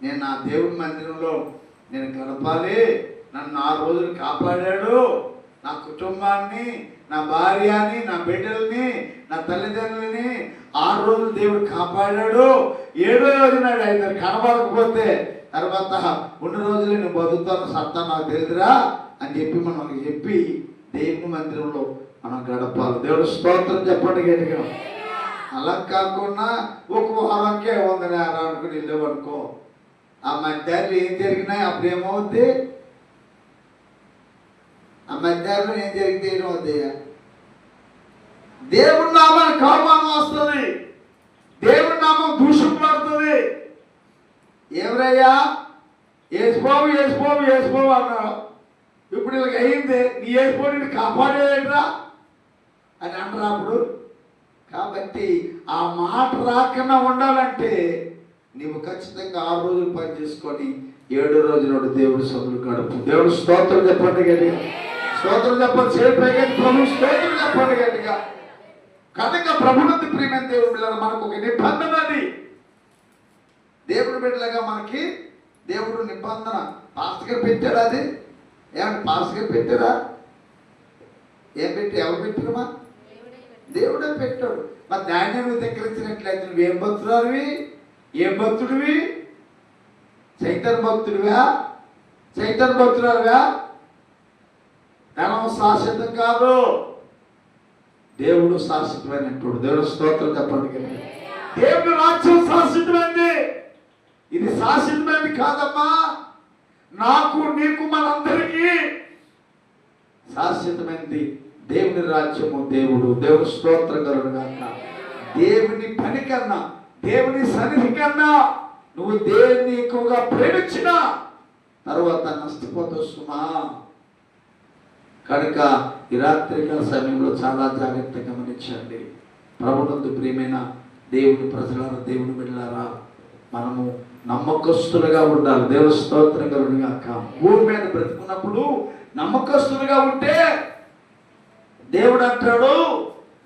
నేను నా దేవుని మందిరంలో నేను గడపాలి, నన్ను 6 రోజులు కాపాడాడు, నా కుటుంబాన్ని, నా భార్యని, నా బిడ్డల్ని, నా తల్లిదండ్రులని 6 రోజులు దేవుడు కాపాడాడు, 7వ రోజు నాడు ఆయన కనబడకపోతే తర్వాత 2 రోజులు నేను బతుకుతాను, సత్తా నాకు తెలుదురా అని చెప్పి మనం చెప్పి దేవుని మందిరంలో మనం గడపాలి. దేవుడు స్తోత్రం చెప్పండి గట్టిగా. అలా కాకుండా ఒక వారంకే 100 అనుకుని వెళ్ళేవనుకో, ఆ మధ్యాహ్నం ఏం జరిగినాయి అప్పుడు ఏమవుద్ది? ఆ మధ్యాహ్నం ఏం జరిగితే ఏమవుద్ది? దేవుడి నామానికి అవమానం వస్తుంది, దేవుడి నామం దూషింపబడుతుంది. ఎవరయ్యా? ఏసుకోవు ఏసుకోవు ఏసుకోవు అన్నాడు. ఇప్పుడు ఇలాగ అయింది, నీ ఏసుకోని నేను కాపాడేరా అని అంటారా అప్పుడు? కాబట్టి ఆ మాట రాకుండా ఉండాలంటే నీవు ఖచ్చితంగా 6 రోజులు పని చేసుకొని 7వ రోజు నాడు దేవుడి సభలు గడుపు. దేవుడు స్తోత్రం చెప్పండి గట్టిగా. స్తోత్రం చెప్పండి. చేపైగా ప్రభు స్తోత్రం చెప్పండి గట్టిగా. కనుక ప్రభునందు ప్రియమైన దేవుడి బిడ్డలారా, మనకు ఒక నిబంధన అది. దేవుడి బిడ్డలుగా మనకి దేవుడు నిబంధన పాస్టర్ గారు పెట్టాడు. అది ఏమంటే పాస్టర్ గారు పెట్టారా? ఏం పెట్టి ఎవరు పెట్టారమ్మా? దేవుడే పెట్టాడు. మరి దాన్ని నువ్వు ధిక్కరించినట్లయితే నువ్వేం భక్తురాలివి? ఏం భక్తుడివి? చైతన్య భక్తుడివా? చైతన్య భక్తురాలివా? ధనం శాశ్వతం కాదు, దేవుడు శాశ్వతమైనప్పుడు. దేవుడు స్తోత్రం చెప్పండి కదా. దేవుడు రాజ్యం శాశ్వతమైంది, ఇది శాశ్వతమైనది కాదమ్మా. నాకు నీకు మనందరికీ శాశ్వతమైనది దేవుని రాజ్యము. దేవుడు స్తోత్రం కలుగుగాక. దేవుని పని కన్నా, దేవుని సన్నిధి కన్నా నువ్వు దేవుని ఎక్కువగా ప్రేమించిన తర్వాత నష్టపోతావు సుమా. కనుక ఈ రాత్రికాల సమయంలో చాలా జాగ్రత్తగా గమనించండి. ప్రభునందు ప్రియమైన దేవుని ప్రజలారా, దేవుని బిడ్డలారా, మనము నమ్మకస్తులుగా ఉండాలి. దేవుని స్తోత్రం కలుగుగాక. భూమి మీద బ్రతుకున్నప్పుడు నమ్మకస్తులుగా ఉంటే దేవుడు అంటాడు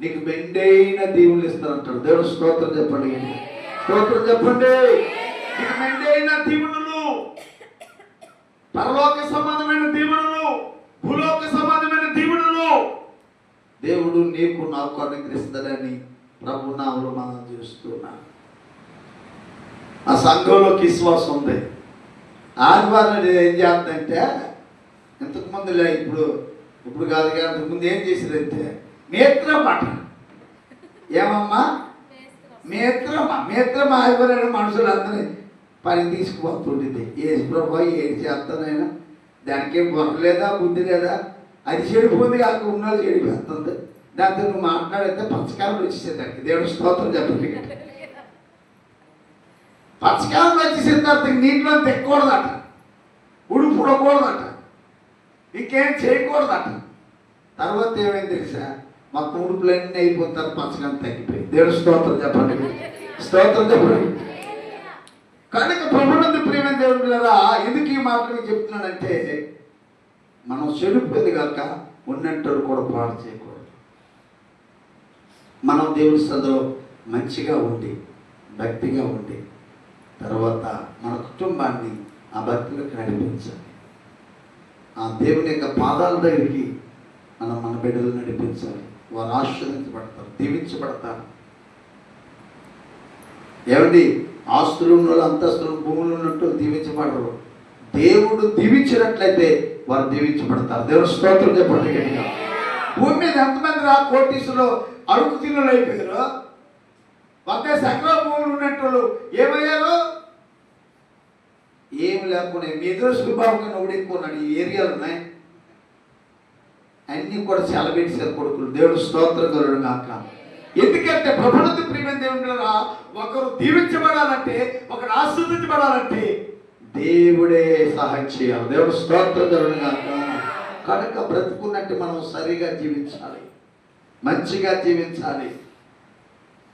నీకు మెండైన దీవులు ఇస్తానంటాడు. దేవుడు స్తోత్రం చెప్పండి. స్తోత్రం చెప్పండి. నీకు మెండైన దీవులు, పరలోక సంబంధమైన దీవులు, భూలోక సంబంధమైన దీవులు దేవుడు నీకు నాకు అనుగ్రహిస్తాడని ప్రభు నామములో మనం చూస్తున్నా. ఆ సంఘంలోకి విశ్వాసం ఉంది. ఆదివారం ఏం చేస్తుందంటే, ఇంతకుముందు ఇప్పుడు కాదు కానీ అంతకుముందు ఏం చేసేదంటే మేత్రమాట. ఏమమ్మా? మేత్రం ఆదివారం మనుషులందరినీ పని తీసుకుపోతుండేది. ఏ ప్రభా ఏం చేస్తానైనా దానికి ఏం బొర్ర లేదా, బుద్ధి లేదా, అది చెడిపోయింది కాక ఉన్నది చెడిపోతుంది. దాంతో నువ్వు మాట్లాడితే పచ్చకాలం వచ్చేసేది దానికి. దేవుడు స్తోత్రం చెప్పండి. పచ్చకాలం వచ్చేసిన తర్వాత నీటిలో తెక్కకూడదట, ఉడుపు పుడకూడదట, ఇంకేం చేయకూడదట. తర్వాత ఏమైంది తెలుసా? మొత్తం ఉడుపులన్నీ అయిపోతారు, పచ్చకాలం తగ్గిపోయింది. దేవుడు స్తోత్రం చెప్పండి. స్తోత్రం చెప్పండి. కనుక ప్రభునందు ప్రియమైన దేవుడు పిల్లరా, ఎందుకు ఈ మాటలు చెప్తున్నానంటే, మనం చెడిపోయింది కనుక ఉన్నట్టు కూడా పాడు చేయకూడదు. మనం దేవుని సందులో మంచిగా ఉండి భక్తిగా ఉండి తర్వాత మన కుటుంబాన్ని ఆ భక్తిలోకి నడిపించాలి. ఆ దేవుని యొక్క పాదాల దగ్గరికి మన బిడ్డలు నడిపించాలి. వారు ఆశీర్వదించబడతారు, దీవించబడతారు. ఏమండి, ఆస్తులు ఉన్న వాళ్ళు, అంతస్తులు, భూములు ఉన్నట్టు దీవించబడరు. దేవుడు దీవించినట్లయితే వారు దీవించబడతారు. దేవుడు స్తోత్రం చెప్పండి గట్టిగా. భూమి మీద ఎంతమంది కోటీసులు అడుగు తిన్నులు అయిపోయారు. 100 ఎకరాల భూములు ఉన్నట్టు ఏమయ్యారు? ఏమి లేకుండా మీ ఎదురు సుబాబుగా ఉడిక్కున్నాడు. ఈ ఏరియాలు ఉన్నాయి, అన్నీ కూడా సెలబెట్టారు కొడుకులు. దేవుడు స్తోత్రం కలుగును గాక. ఎందుకంటే ప్రభునందు ప్రియమైన దేవుని ఒకరు దీవించబడాలంటే, ఒకరు ఆశీర్వదించబడాలంటే దేవుడే సహాయం చేయాలి. దేవుడు స్తోత్రం కలుగును గాక. కనుక బ్రతుకున్నట్టు మనం సరిగా జీవించాలి, మంచిగా జీవించాలి,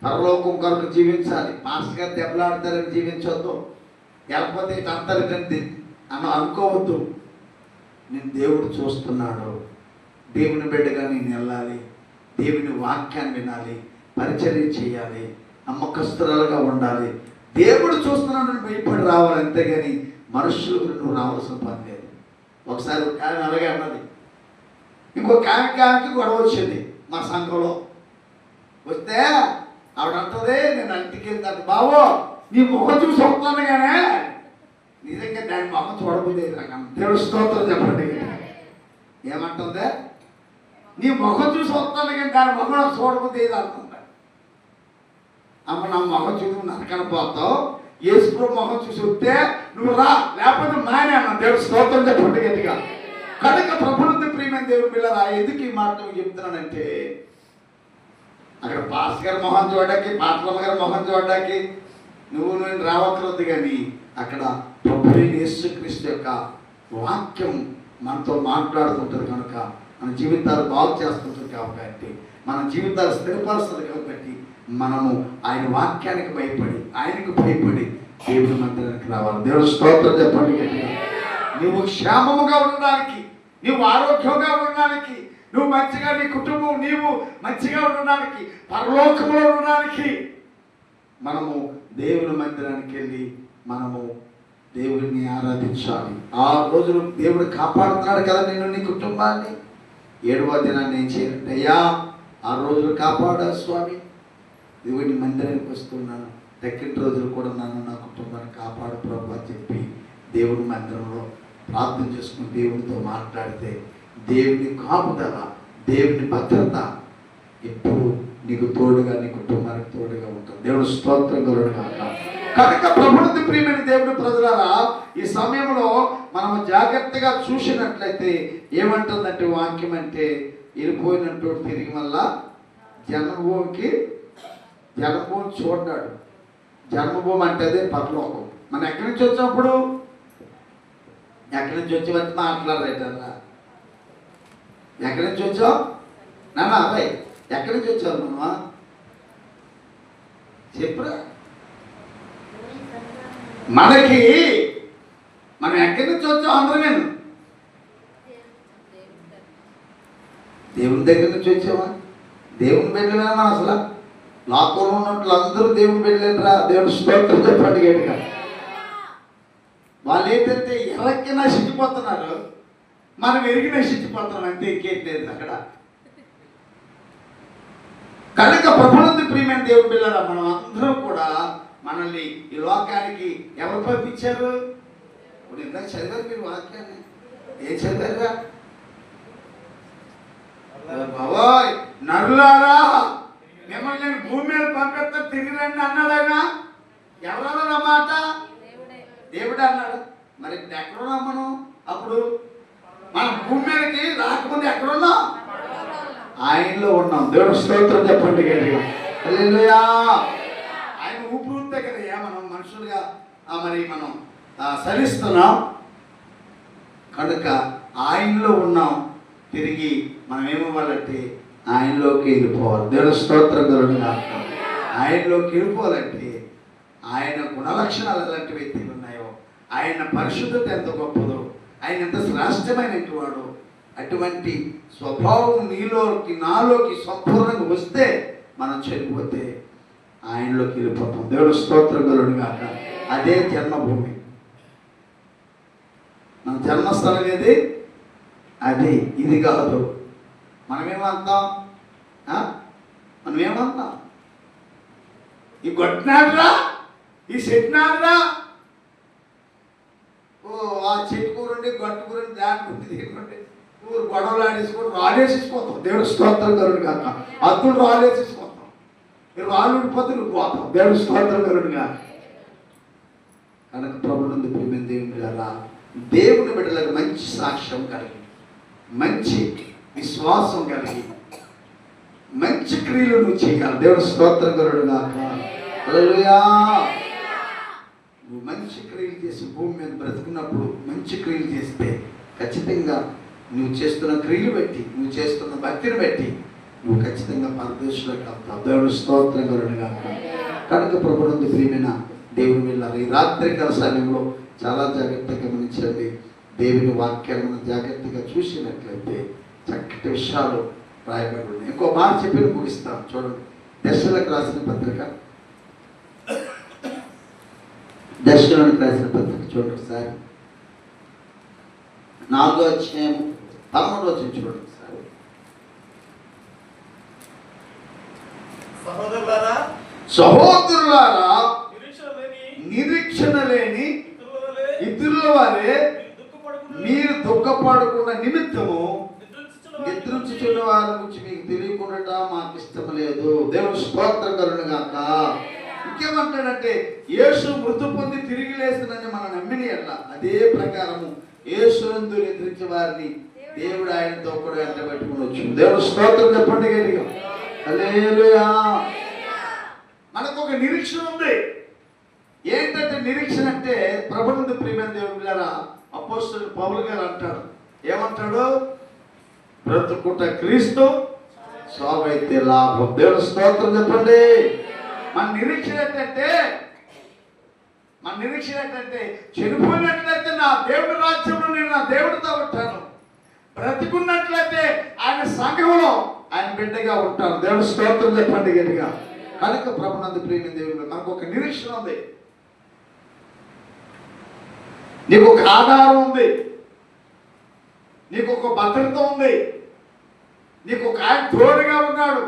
పరలోకం కొరకు జీవించాలి. మాస్టర్ గారు దెబ్బలాడతారని జీవించవద్దు, లేకపోతే అంతరికండి అని అనుకోవద్దు. నేను దేవుడు చూస్తున్నాడు, దేవుని బిడ్డగా నేను వెళ్ళాలి, దేవుని వాక్యాన్ని వినాలి, పరిచర్య చేయాలి, నమ్మకస్తురాలుగా ఉండాలి. దేవుడు చూస్తున్నాడు భయపడి రావాలి, అంతేగాని మనుషులకు నువ్వు రావాల్సిన పని లేదు. ఒకసారి ఒక ఆమె అలాగే అన్నది, ఇంకొక ఆమెకి గొడవ వచ్చింది మా సంఘంలో. వస్తే ఆవిడ అంటది, నేను ఇంటికి వెళ్తాను, బాబు నీ ముఖం చూసి వస్తాను కానీ నిజంగా దాని ముఖం చూడబోదే. దేవుడు స్తోత్రం చెప్పండి. ఏమంటుందే? నీ ముఖం చూసి వస్తాను కానీ దాని ముఖం చూడబోదే అంటుందా. అమ్మ, నా ముఖం చూసి నరకన పోతావు, యేసుప్రభు ముఖం చూసి వస్తే నువ్వు రా, లేకపోతే మానే అన్న. దేవుడు స్తోత్రం చెప్పండి గట్టిగా. కనుక ప్రభునందు ప్రియమైన దేవుని పిల్లరా, ఎందుకు ఈ మాట చెప్తున్నానంటే, అక్కడ పాస్ గారి మొహం చూడడానికి, పాత్రమ్మ గారి మొహం చూడడానికి నేను రావక్కర్లేదు. కానీ అక్కడ ప్రభు యేసుక్రీస్తు యొక్క వాక్యం మనతో మాట్లాడుతుంటుంది కనుక మన జీవితాలు బాగు చేస్తుంటుంది. కాబట్టి మన జీవితాలు స్థిరపరుస్తుంది కాబట్టి మనము ఆయన వాక్యానికి భయపడి, ఆయనకు భయపడి దేవుని మందిరానికి రావాలి. దేవుడు స్తోత్రం చెప్పండి. నువ్వు క్షేమముగా ఉండడానికి, నువ్వు ఆరోగ్యంగా ఉండడానికి, నువ్వు మంచిగా, నీ కుటుంబం నీవు మంచిగా ఉండడానికి, పరలోకంలో ఉండడానికి మనము దేవుని మందిరానికి వెళ్ళి మనము దేవుడిని ఆరాధించాలి. ఆ రోజులు దేవుడు కాపాడుతున్నాడు కదా నిన్ను, నీ కుటుంబాన్ని. 7వ దినాన్ని ఏం చేయాలంటే, అయ్యా 6 రోజులు కాపాడా స్వామి, దేవుడిని మందిరానికి వస్తున్నాను, దగ్గర రోజులు కూడా నన్ను, నా కుటుంబాన్ని కాపాడు ప్రభు అని చెప్పి దేవుడి మందిరంలో ప్రార్థన చేసుకుని దేవుడితో మాట్లాడితే దేవుని కాపుదల, దేవుని భద్రత ఎప్పుడు నీకు తోడుగా, నీ కుటుంబానికి తోడుగా ఉంటుంది. దేవుడు స్తోత్రం కలుగును గాక. కనుక ప్రభునందు ప్రియమైన దేవుని ప్రజలారా, ఈ సమయంలో మనం జాగ్రత్తగా చూసినట్లయితే ఏమంటుందంటే వాక్యం అంటే, వెళ్ళిపోయినట్టు తిరిగి మళ్ళా జన్మభూమికి, జన్మభూమి చూడ్డాడు. జన్మభూమి అంటే అదే పరలోకం. మనం ఎక్కడి నుంచి వచ్చినప్పుడు, ఎక్కడి నుంచి వచ్చి వచ్చి మాట్లాడరేటరా, ఎక్కడి నుంచి వచ్చావు నాన్న, అబ్బాయి ఎక్కడి నుంచి వచ్చావు నువ్వు చెప్పురా. మనకి మనం ఎక్కడి నుంచి వచ్చావు అందరూ, నేను దేవుని దగ్గర నుంచి వచ్చావా? దేవుని బిడ్డలేనా? మనం అసలు లోకంలో ఉన్నట్లు అందరూ దేవుని బిడ్డలేనరా? దేవుడు స్తోత్రం చెప్పండి గట్టిగా. వాళ్ళు ఏంటంటే ఎరక్కి నశించిపోతున్నారు, మనం ఎరిగి నశించిపోతున్నాం, అంతే, ఇంకేం లేదు అక్కడ. కనుక ప్రభునందు ప్రియమైన దేవుని పిల్లరా, మనం అందరం కూడా మనల్ని ఈ లోకానికి ఎవరు పంపించారు? ఇప్పుడు ఇందాక చదివారు మీరు వాక్యాన్ని, ఏం చదివారా? బాబోయ్ నరులారా, మిమ్మల్ని నేను భూమి మీద పంపిస్తా, తిరిగి రండి అన్నాడు ఆయన. ఎవరన్నా మాట? దేవుడు అన్నాడు. మరి ఎక్కడున్నా మనం? అప్పుడు మనం భూమి మీదకి రాకముందు ఎక్కడున్నా? ఆయనలో ఉన్నాం. దేవుడు స్తోత్రం చెప్పండి గట్టిగా. హల్లెలూయా. ఆయన ఊపిరితే కదా మనం మనుషులుగా మరి మనం సరిస్తున్నాం. కనుక ఆయనలో ఉన్నాం. తిరిగి మనం ఏమవ్వాలంటే ఆయనలోకి వెళ్ళిపోవాలి. దేవుడు స్తోత్రం కలుగును. ఆయనలోకి వెళ్ళిపోవాలంటే ఆయన గుణలక్షణాలు ఎలాంటి వ్యక్తులు ఉన్నాయో, ఆయన పరిశుద్ధత ఎంత గొప్పదో, ఆయన ఎంత శ్రేష్టమైనటువంటి వాడు. అటువంటి స్వభావం నాలోకి సంపూర్ణంగా వస్తే మనం చనిపోతే ఆయనలోకి వెళ్ళిపోతాం. దేవుడు స్తోత్రం కలుగును గాక. అదే జన్మభూమి. మన జన్మస్థలం ఏది? అది ఇది కాదు. మనమేమంటాం? ఈ గొట్టినాడురా, ఈ చెట్టినాడురా, ఆ చెట్టు కూరండి, గట్టు కూరండి, దాని గురించి తీరుకోండి, ఊరు గొడవలు ఆడేసుకొని రాలేసేసిపోతాం. దేవుడు స్తోత్రం కలుగును గాక. అద్దులు రాలేసేసిపోతాం. మీరు రాళ్ళు ఉడిపోతే నువ్వు పోతాం. దేవుడు స్తోత్రం కలుగును గాక. కనుక ప్రభునందు ప్రియమైన దేవుని గారా, దేవుని బిడ్డలకు మంచి సాక్ష్యం కలిగి, మంచి విశ్వాసం కలిగి, మంచి క్రియలు నువ్వు చేయాలి. దేవుడు స్తోత్రం కలుగును గాక. హల్లెలూయా. నువ్వు మంచి క్రియలు చేసి భూమి మీద బ్రతుకున్నప్పుడు మంచి క్రియలు చేస్తే ఖచ్చితంగా నువ్వు చేస్తున్న క్రియలు బట్టి, నువ్వు చేస్తున్న భక్తిని బట్టి నువ్వు ఖచ్చితంగా పరదేశంలోకి వెళ్తావు. దేవుడు స్తోత్రం కలుగును గాక. కనుక ప్రభునందు ప్రియమైన దేవుని వెళ్ళాలి. ఈ రాత్రికాల సమయంలో చాలా జాగ్రత్తగా గమనించండి. దేవుని వాక్యాలను జాగ్రత్తగా చూసినట్లయితే చక్కటి విషయాలు రాయబడి ఉన్నాయి. ఇంకో మాట చెప్పి ముగిస్తాను. చూడండి, దర్శనకు రాసిన పత్రిక చూడండి ఒకసారి. 4వ అధ్యాయం 11వ వచనం చూడండి ఒకసారి. సహోదరులారా, నిరీక్షణ లేని ఇతరుల వారే మీరు దుఃఖపడకుండా నిమిత్తము నిద్రించుచున్న వారి గురించి మీకు తెలియకుండా మాకు ఇష్టం లేదు. దేవుడు స్తోత్రం కలుగును గాక. ఇంకేమంటాడంటే, యేసు మృతి పొంది తిరిగి లేస్తునని మనం నమ్మిన ఎట్లా అదే ప్రకారము యేసునందు నిద్రించే వారిని దేవుడు ఆయనతో కూడా వెంట పెట్టుకునొచ్చు. దేవుడు స్తోత్రం చెప్పండి గట్టిగా. హల్లెలూయా. మనకు ఒక నిరీక్షణ ఉంది. ఏంటంటే నిరీక్షణ అంటే, ప్రభునందు ప్రియమైన దేవుని గారా, అపోస్తలుడు పౌలు గారు అంటాడు. ఏమంటాడు? బ్రతుకుట క్రీస్తు, సావైతే లాభం. దేవుడు స్తోత్రం చెప్పండి. మన నిరీక్షణ ఏంటంటే చనిపోయినట్లయితే నా దేవుడి రాజ్యంలో నేను నా దేవుడితో ఉంటాను, బ్రతికున్నట్లయితే ఆయన సంఘంలో ఆయన బిడ్డగా ఉంటాను. దేవుడు స్తోత్రం చెప్పండి గట్టిగా. కనుక ప్రభునందు ప్రియమైన దేవుడు, మనకు ఒక నిరీక్షణ ఉంది. నీకు ఒక ఆధారం ఉంది, నీకు ఒక భద్రత ఉంది, నీకు ఒక ఆయన తోడుగా ఉన్నాడు,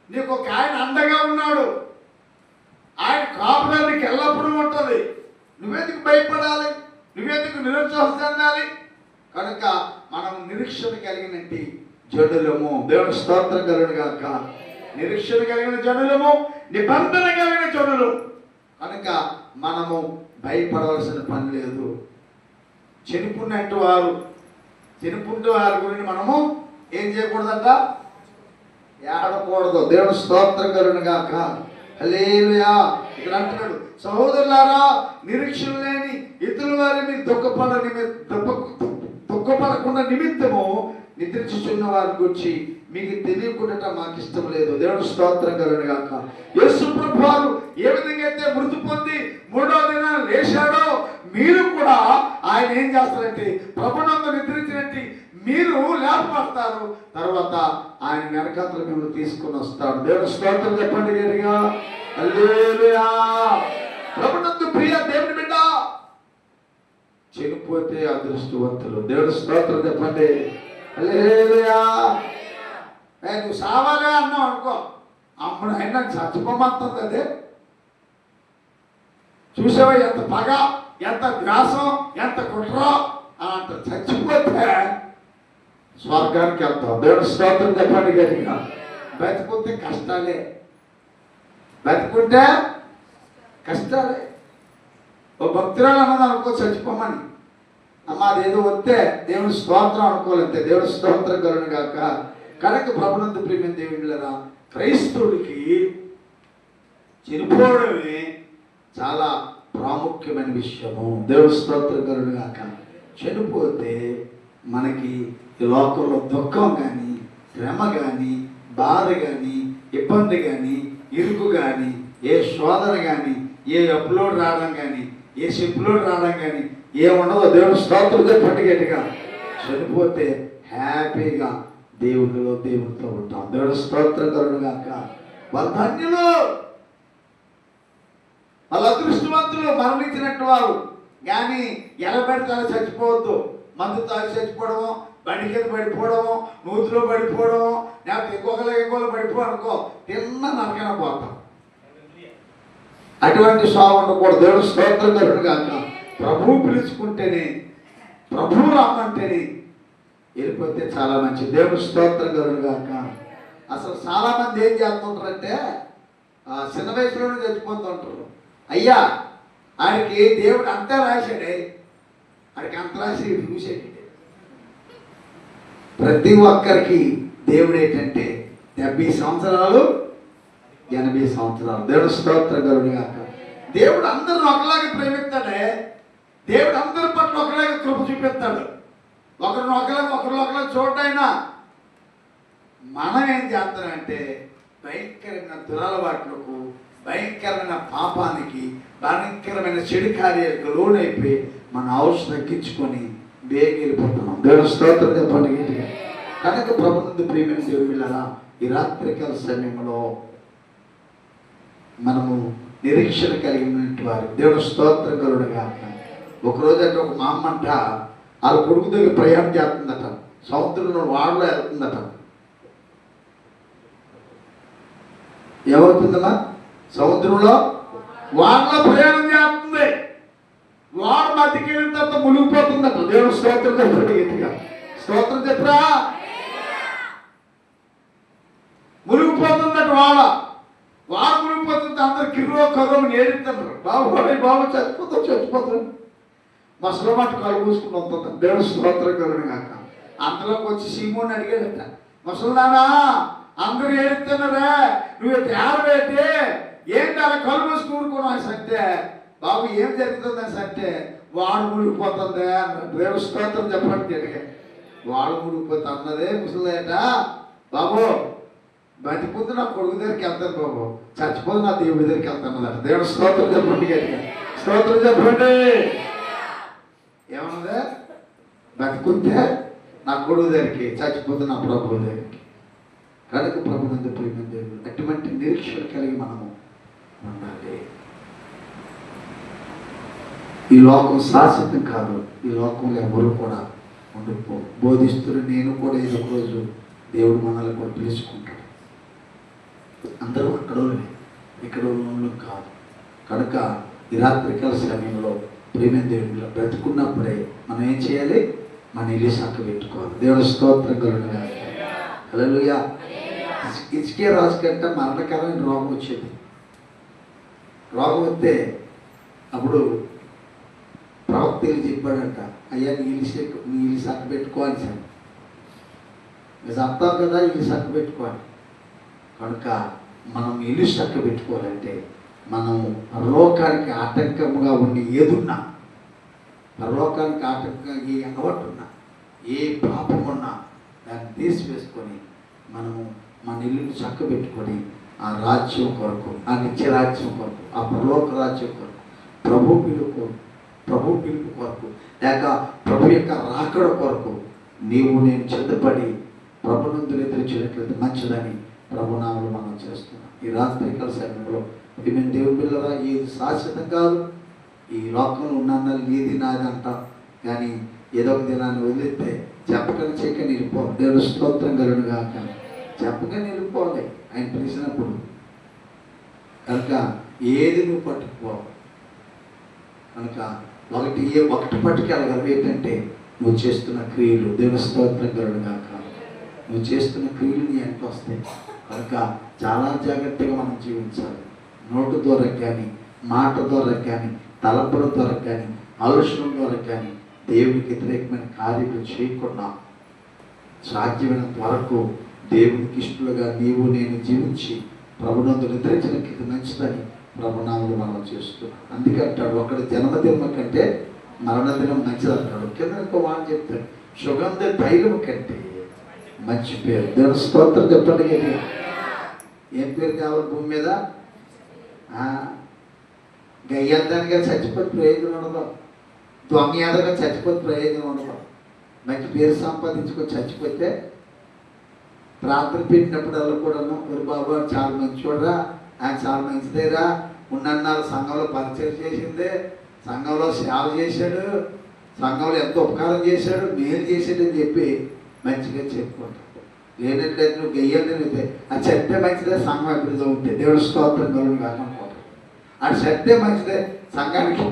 నీకు ఒక ఆయన అండగా ఉన్నాడు, ఆయన కాపుదల నీకు ఎల్లప్పుడూ ఉంటుంది. నువ్వెందుకు భయపడాలి? నువ్వెందుకు నిరుత్సాహం చెందాలి? కనుక మనం నిరీక్షణ కలిగినట్టు జనులము. దేవుని స్తోత్రం కలుగును గాక. నిరీక్షణ కలిగిన జనులము, నిబంధన కలిగిన జనులు. కనుక మనము భయపడవలసిన పని లేదు. చనిపోయినట్టు వారి గురించి మనము ఏం చేయకూడదంట? ఏడకూడదు. దేవుడు స్తోత్రం కలుగును గాక. హల్లెలూయా. ఇక్కడ అంటున్నాడు, సహోదరులారా, నిరీక్షణ లేని ఇతరుల వారిని దుఃఖపడకుండా నిమిత్తము నిద్రించుచున్న వారి గురించి మీకు తెలియకుండా మాకు ఇష్టం లేదు. దేవుడు స్తోత్రం కలుగును గాక. యేసు ప్రభువారు ఏ విధంగా అయితే మృతి పొంది 3వ దినాన లేచాడో, మీరు కూడా ఆయన ఏం చేస్తారంటే ప్రభునందు నిద్రించినట్టు మీరు లేపబడతారు. తర్వాత ఆయన వెనకాతలు మిమ్మల్ని తీసుకుని వస్తాడు. దేవుడు స్తోత్రం చెప్పండి గట్టిగా. హల్లెలూయా. ప్రభునందు ప్రియ దేవుని బిడ్డ, చనిపోతే అదృష్టవంతులు. దేవుడు స్తోత్రం చెప్పండి. హల్లెలూయా. నువ్వు సావాలే అన్నావు అనుకో, అప్పుడు అయినా చచ్చిపోమంటుంది. అదే చూసావా, ఎంత పగ, ఎంత ద్వేషం, ఎంత కుట్ర అంట. చచ్చిపోతే స్వర్గానికి వెళ్తాం. దేవుడు స్తోత్రం చెప్పండి గట్టిగా. బతికుంటే కష్టాలే, బతికుంటే కష్టాలే. ఓ భక్తురాలు అన్నది అనుకో చచ్చిపోమని, అమ్మ అదేదో వస్తే దేవుని స్తోత్రం అనుకోవాలంతే. దేవుడు స్తోత్రం కలుగును గాక. కనుక ప్రభునందు ప్రియమైన దేవునిలారా, క్రైస్తవుడికి చనిపోవడమే చాలా ప్రాముఖ్యమైన విషయము. దేవుడు స్తోత్రం కలుగును గాక. చనిపోతే మనకి ఈ లోకంలో దుఃఖం కానీ, శ్రమ కానీ, బాధ కానీ, ఇబ్బంది కానీ, ఇరుకు కానీ, ఏ శోధన కానీ, ఏ అప్లోడ్ రావడం కానీ, ఏ షిప్లోడ్ రావడం కానీ ఏముండదో. దేవుడు స్తోత్రం చెప్పండి గట్టిగా. చనిపోతే హ్యాపీగా దేవుడితో ఉంటాం. దేవుడు స్తోత్రం కలుగుగాక. వాళ్ళ ధన్యులు, వాళ్ళ అదృష్టవంతులు, మరణించినట్టు వారు. కానీ ఎలబెడతారు చచ్చిపోవద్దు. మందు తాగి చచ్చిపోవడము, బండి కింద పడిపోవడము, నూతిలో పడిపోవడము, లేకపోతే ఇంకొకరు పడిపోవనుకో తిన్న నరకన పోతాం. అటువంటి సాగు ఉండకూడదు. దేవుడు స్తోత్రం కలుగుగాక. ప్రభువు పిలుచుకుంటేనే, ప్రభువు రమ్మంటేనే వెళ్ళిపోతే చాలా మంచిది. దేవుడు స్తోత్రం కలుగుగాక. అసలు చాలామంది ఏం చేస్తుంటారంటే చిన్న వయసులోనే చచ్చిపోతుంటారు. అయ్యా ఆయనకి దేవుడు అంతా రాశాడే, ఆయనకి అంత రాసి చూసేది. ప్రతి ఒక్కరికి దేవుడు ఏంటంటే 70 సంవత్సరాలు 80 సంవత్సరాలు. దేవుడు స్తోత్రం కలుగుగాక. దేవుడు అందరిని ఒకలాగే ప్రేమిస్తాడే. దేవుడు అందరి పట్ల ఒకలాగే కృప చూపిస్తాడు. ఒకరిని ఒకరిని చూడైనా మనం ఏం చేస్తామంటే భయంకరమైన దురలవాట్లకు, భయంకరమైన పాపానికి, భయంకరమైన చెడు కార్యాలకు లోనైపోయి మన అవసరం తగ్గించుకొని వెళ్ళిపోతున్నాం. దేవుడు స్తోత్రం చెప్పండి గట్టిగా. కనుక ప్రభుత్వ ప్రియమైన దేవుళ్ళరా, ఈ రాత్రికాల సమయంలో మనము నిరీక్షణ కలిగినటువంటి వారు. దేవుడు స్తోత్రం కలుగుగాక. ఒకరోజు అంటే ఒక మా అమ్మంట వాళ్ళ కొడుకు దగ్గర ప్రయాణం చేస్తుందట. సముద్రంలో వాడలో వెళ్తుందట. ఏమవుతుందమ్మా? సముద్రంలో వాడలో ప్రయాణం చేస్తుంది. వాడు మధ్యకి వెళ్ళిన తర్వాత మునిగిపోతుందట. దేవుడు స్తోత్రం చెప్పండి గట్టిగా. స్తోత్రం చెప్పరా. మునిగిపోతుందట వాడు మునిగిపోతుంటే అందరు కిర్రో కర్రో నేడుతున్నారు. బాబు చచ్చిపోతాం. మసలు మాట కాలు పూసుకుని వస్తుంది. దేవుడు స్తోత్రం కలుగుగాక. అంతలోకి వచ్చి సీమోని అడిగాడట, ముసలిదానా అందరూ ఏడుతున్నారా, నువ్వు తేరబెట్టి ఏంటి అలా కళ్ళు మూసుకు ఊరుకున్నావు సత్తే. బాబు ఏం జరుగుతుందని సత్తే, వాడు మునిగిపోతుంది అన్నాడు. దేవుడు స్తోత్రం చెప్పండి గట్టిగా. వాడు మునిగిపోతే అన్నదే ముసలేట, బాబు బతిపోతే నా కొడుకు దగ్గరికి వెళ్తాను, బాబు చచ్చిపోతే నా దేవుడి దగ్గరికి వెళ్తాను. దేవుడు స్తోత్రం చెప్పండి గట్టిగా. స్తోత్రం చెప్పండి. ఏమన్నదే? బతుకుంటే నా కొడుకు దగ్గరికి, చచ్చిపోతే నా ప్రభువు దగ్గరికి. కనుక ప్రభునందు ప్రియమైన దేవుడు, అటువంటి నిరీక్షణ కలిగి మనము ఉండాలి. ఈ లోకం శాశ్వతం కాదు. ఈ లోకంలో ఎవరు కూడా ఉండిపో బోధిస్తున్న నేను కూడా ఏదో ఒక రోజు దేవుడు మనల్ని కూడా పిలుచుకుంటాడు. అందరూ అక్కడోనే ఇక్కడ కాదు. కనుక ఈ రాత్రికాల సమయంలో ప్రేమ దేవుడిలో బ్రతుకున్నప్పుడే మనం ఏం చేయాలి? మన ఇల్లు చక్క పెట్టుకోవాలి. దేవుడు స్తోత్రం కలుగుగాక. హల్లెలూయా. ఇచ్కే రాజు కంటే మరణకరమైన రోగం వచ్చేది. రోగం వస్తే అప్పుడు ప్రవక్తలు చెప్పాడంట, అయ్యా నీ ఇల్లు చక్క పెట్టుకోవాలి సార్, మీరు చెప్తావు కదా ఇల్లు చక్క పెట్టుకోవాలి. కనుక మనం ఇల్లు చక్క పెట్టుకోవాలంటే మనం పరలోకానికి ఆటంకముగా ఉండి ఏదున్నా, పరలోకానికి ఆటంకంగా ఏ అలవాటున్నా, ఏ పాపం ఉన్నా దాన్ని తీసివేసుకొని మనము మన ఇల్లుని చక్క పెట్టుకొని ఆ రాజ్యం కొరకు, ఆ నిత్య రాజ్యం కొరకు, ఆ పరలోక రాజ్యం కొరకు, ప్రభు పిలుపు కొరకు, లేక ప్రభు యొక్క రాకడ కొరకు నీవు నేను సిద్ధపడి ప్రభునందులు ఎదుర్చినట్లయితే మంచిదని ప్రభునామలు మనం చేస్తున్నాం. ఈ రాత్రికాల సమయంలో మేము దేవుని పిల్లరా, ఇది శాశ్వతం కాదు. ఈ లోకంలో ఉన్న నీది నాది అంటాం, కానీ ఏదో ఒక దినాన్ని వదిలితే చెప్పకని చేయక నిలిపోవాలి. దేవుడు స్తోత్రం కలుగుగాక. చెప్పక నిలిపోవాలి ఆయన పిలిచినప్పుడు. కనుక ఏది నువ్వు పట్టుకుపోవు. కనుక ఒకటి పట్టుకెళ్ళగలవు ఏంటంటే నువ్వు చేస్తున్న క్రియలు. దేవుడు స్తోత్రం కలుగుగాక. నువ్వు చేస్తున్న క్రియలు నీ వెంట వస్తాయి. కనుక చాలా జాగ్రత్తగా మనం జీవించాలి. నోటు ద్వారా కానీ, మాట ద్వారా కానీ, తలంపుల ద్వారా కానీ, ఆలోచన ద్వారా కానీ దేవునికి వ్యతిరేకమైన కార్యలు చేయకుండా సాధ్యమైనంత వరకు దేవునికి ఇష్టలుగా నీవు నేను జీవించి ప్రభునందు నిద్రించడానికి మంచిదని ప్రభునాములు మనం చేస్తున్నాం. అందుకే అంటాడు, ఒకటి జన్మదినం కంటే మరణదినం మంచిది అంటాడు. కింద ఇంకో మాట చెప్తాడు, సుగంధ తైలం కంటే మంచి పేరు. దేవుని స్తోత్రం చెప్పండి. ఏం పేరు కావాలి భూమి మీద? గయ్యందానిగా చచ్చిపోయి ప్రయోజనం ఉండదు. దొంగ ఎదగా చచ్చిపోతే ప్రయోజనం ఉండదు. మంచి పేరు సంపాదించుకొని చచ్చిపోతే ప్రార్థన పెట్టినప్పుడల్లా కూడాను ఒక బాబు చాలా మంచివాడురా, ఆయన చాలా మంచిదేరా, ఉన్నన్నాళ్ళు సంఘంలో పరిచయం చేసిందే, సంఘంలో సేవ చేశాడు, సంఘంలో ఎంతో ఉపకారం చేశాడు, మేలు చేశాడని చెప్పి మంచిగా చెప్పుకుంటాడు. లేనట్లయితే నువ్వు గెయ్యాలి, అది చెప్తే మంచిదే, సంఘం అభివృద్ధి ఉంటే దేవుడు స్తోత్రం కలుగును కాక అనుకుంటాడు. అది చెప్తే మంచిదే, సంఘానికి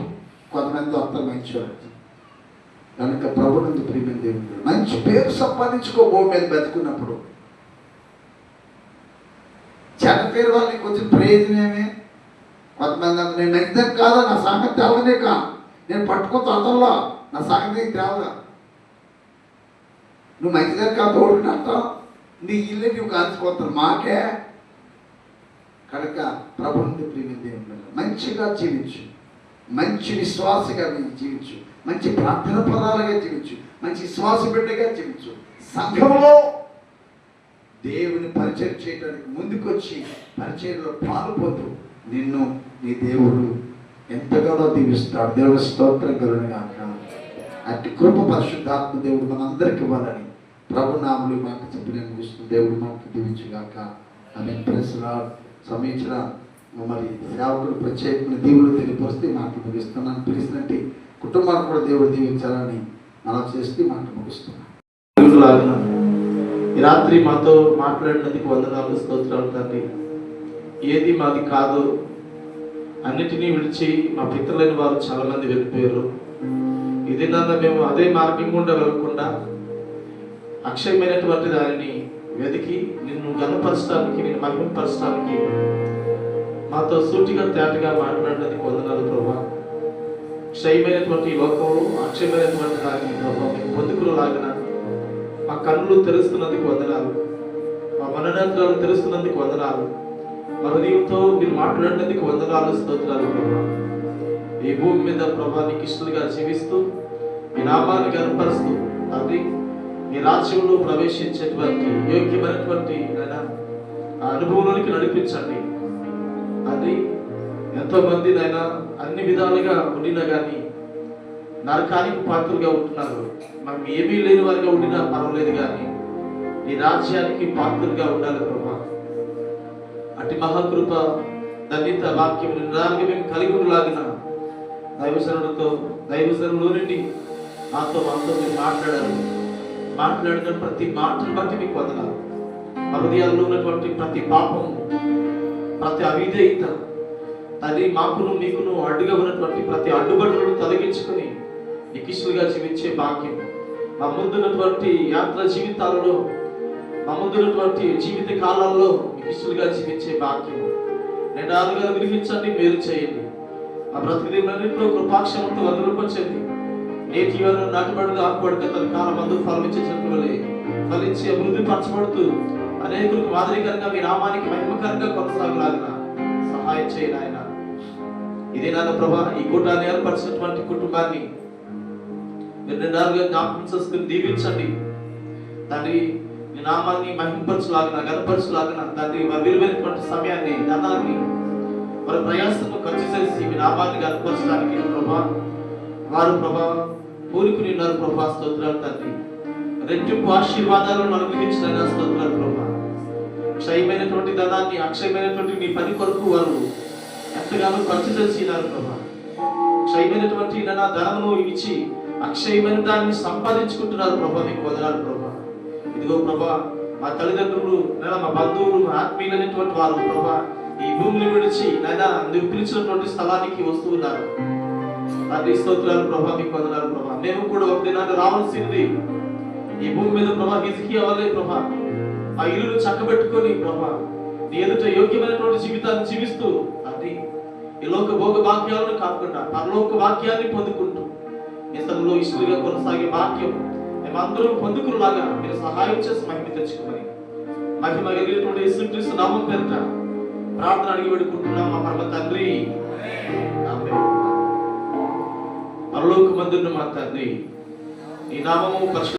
కొంతమంది వస్తారు మంచివాడు. కనుక ప్రభు నుండి ప్రియమైన దేవుడు మంచి పేరు సంపాదించుకో. భూమి మీద బతుకున్నప్పుడు చెడ్డ పేరు వల్ల నీకు కొంచెం ప్రయోజనమే. కొంతమంది అంటే నేను మంచిదని కాదా, నా సంగతి తెలవనే కా, నేను పట్టుకోత అందరిలో నా సంగతి తెలవదా, నువ్వు మంచిదని కాదు తోడుకున్నట్టు నీ ఇల్లు నువ్వు కాల్చుకోతారు మాకే. కనుక ప్రభు నుండి ప్రియమైన దేవుడు మంచిగా జీవించు, మంచి విశ్వాసగా జీవించు, మంచి ప్రార్థన పదాలుగా జీవించు, మంచి విశ్వాస బిడ్డగా జీవించు. సంఘంలో దేవుని పరిచయం చేయడానికి ముందుకొచ్చి పరిచయంలో పాల్పొందు. నిన్ను నీ దేవుడు ఎంతగానో దీవిస్తాడు. దేవుడు స్తోత్రం కలుగును గాక. అట్టి కృప పరిశుద్ధాత్మ దేవుడు మనందరికి ఇవ్వాలని ప్రభు నామములో మాట చెప్పి నేను ముగిస్తుంది. దేవుడు మనకు దీవించుగాక. ఆమె ప్రెస్లా సమీక్షణ మరి సేవకులు ప్రత్యేకమైన దేవుడు తెలియపరిస్తే మాట ముగిస్తున్నాను. పిలిచినట్టు కుటుంబాన్ని కూడా దేవుడు దీవించాలని అలా చేస్తే మాట ముగిస్తున్నాను. ఈ రాత్రి మాతో మాట్లాడినందుకు వందనాలు, స్తోత్రాలు తండ్రి. ఏది మాది కాదు అన్నిటినీ విడిచి మా పితరులైన వారు చాలా మంది వెళ్ళిపోయారు. ఇది నన్ను మేము అదే మార్గం గుండా వెళ్ళకుండా అక్షయమైనటువంటి దానిని వెతికి నిన్ను గణపరచడానికి, నిన్ను మహిమపరచడానికి మాతో సూటిగా తేటగా మాట్లాడినందుకు వందనాలు ప్రభా. క్షయమైనటువంటి లోకంలో అక్షయమైనటువంటి దాన్ని ప్రభావ మేము పొందుకులు లాగిన మా కన్నులు తెరుస్తున్నందుకు వందనాలు, మా మననేత్రాలు తెరుస్తున్నందుకు వందనాలు, మా హృదయంతో మీరు మాట్లాడినందుకు వందనాలు, స్తోత్రాలు ప్రభా. ఈ భూమి మీద ప్రభా నీకు ఇష్టలుగా జీవిస్తూ మీ నామాన్ని కనపరుస్తూ తండ్రి మీ రాజ్యంలో ప్రవేశించేటువంటి యోగ్యమైనటువంటి ఆ అనుభవంలోనికి నడిపించండి తండ్రి. ఎంతో మంది నాయన అన్ని విధాలుగా ఉండినా కానీ నరకానికి పాత్రలుగా ఉంటున్నారు. మనం ఏమీ లేని వారిగా ఉండినా పర్వాలేదు కానీ నీ రాజ్యానికి పాత్రలుగా ఉండాలి ప్రభా. అటు మహాకృప ధన్యత వాక్యం నిరాలుగా మేము కలిగి ఉండలాగిన దైవజనులో నుండి మాతో మీరు మాట్లాడిన ప్రతి మాటను బట్టి మీకు వందనాలు. మా హృదయాల్లో ఉన్నటువంటి ప్రతి పాపము, ప్రతి అవిధేయత తల్లి మాకును మీకును అడ్డుగా ఉన్నటువంటి ప్రతి అడ్డుబడులను తొలగించుకొని నికిష్లుగా జీవించే భాగ్యం మా ముందున్నటువంటి యాత్ర జీవితాలలో, మా ముందున్నటువంటి జీవిత కాలాల్లో నికిష్లుగా జీవించే భాగ్యం నిండాలుగా గ్రహించండి, మేలు చేయండి. ఆ బ్రతికిదిలో కృపాక్షమంతో వదిలిపొచ్చండి. నేటి వల్ల నాటుబడుగా ఆకుపడక తన కాలం మందు ఫలమించేటట్లు వలె ఫలించి అభివృద్ధి పరచబడుతూ అనేకులకు మాదిరికరంగా మీ నామానికి మహిమకరంగా కొనసాగలాగిన సహాయం చేయండి ఆయన. ఇదే నాన్న ప్రభా, ఈ కూటాన్ని ఏర్పరిచినటువంటి కుటుంబాన్ని మీరు నిండాలుగా జ్ఞాపకం చేసుకుని దీవించండి తండ్రి. నీ నామాన్ని మహిమపరచులాగిన, గణపరచులాగిన తండ్రి వారి విలువైనటువంటి సమయాన్ని, ధనాన్ని, వారి ప్రయాసము ఖర్చు చేసి మీ నామాన్ని గణపరచడానికి ప్రభా వారు ప్రభా పూనుకుని ఉన్నారు ప్రభా. స్తోత్రాలు తండ్రి. రెట్టింపు ఆశీర్వాదాలను అనుగ్రహించిన స్తోత్రాలు ప్రభా. క్షయమైనటువంటి ధనాన్ని అక్షయమైనటువంటి మీ పని కొరకు వారు ఎంతగానో ఖర్చు చేసినారు ప్రభా. క్షయమైనటువంటి నా ధనమును ఇచ్చి అక్షయమైన దాన్ని సంపాదించుకుంటున్నారు ప్రభా. మీకు వదనాలు ప్రభా. ఇదిగో ప్రభా మా తల్లిదండ్రులు, మా బంధువులు, మా ఆత్మీయులైనటువంటి వారు ప్రభా ఈ భూమిని విడిచి నైనా నువ్వు పిలిచినటువంటి స్థలానికి వస్తూ ఉన్నారు. తండ్రి స్తోత్రాలు ప్రభా, మీకు వందనాలు ప్రభా. మేము కూడా ఒక దినాన్ని రావాల్సింది ఈ భూమి మీద ప్రభా. హిజ్కియా వలె ప్రభా ఆ ఇల్లును చక్కబెట్టుకొని ప్రభా నీ ఎదుట యోగ్యమైనటువంటి జీవితాన్ని జీవిస్తూ తండ్రి ఈ లోక భోగ వాక్యాలను కాకుండా పరలోక వాక్యాన్ని పొందుకుంటూ ఇతరులో ఇష్టలుగా కొనసాగే వాక్యం మేమందరం పొందుకునేలాగా మీరు సహాయం చేసి మహిమ తెచ్చుకోమని మహిమ కలిగినటువంటి యేసుక్రీస్తు నామం పేరిట ప్రార్థన అడిగి వేడుకుంటున్నాం మా పరమ తండ్రి. పరలోకమందున్న మా తండ్రి, నీ నామము పరిశుద్ధ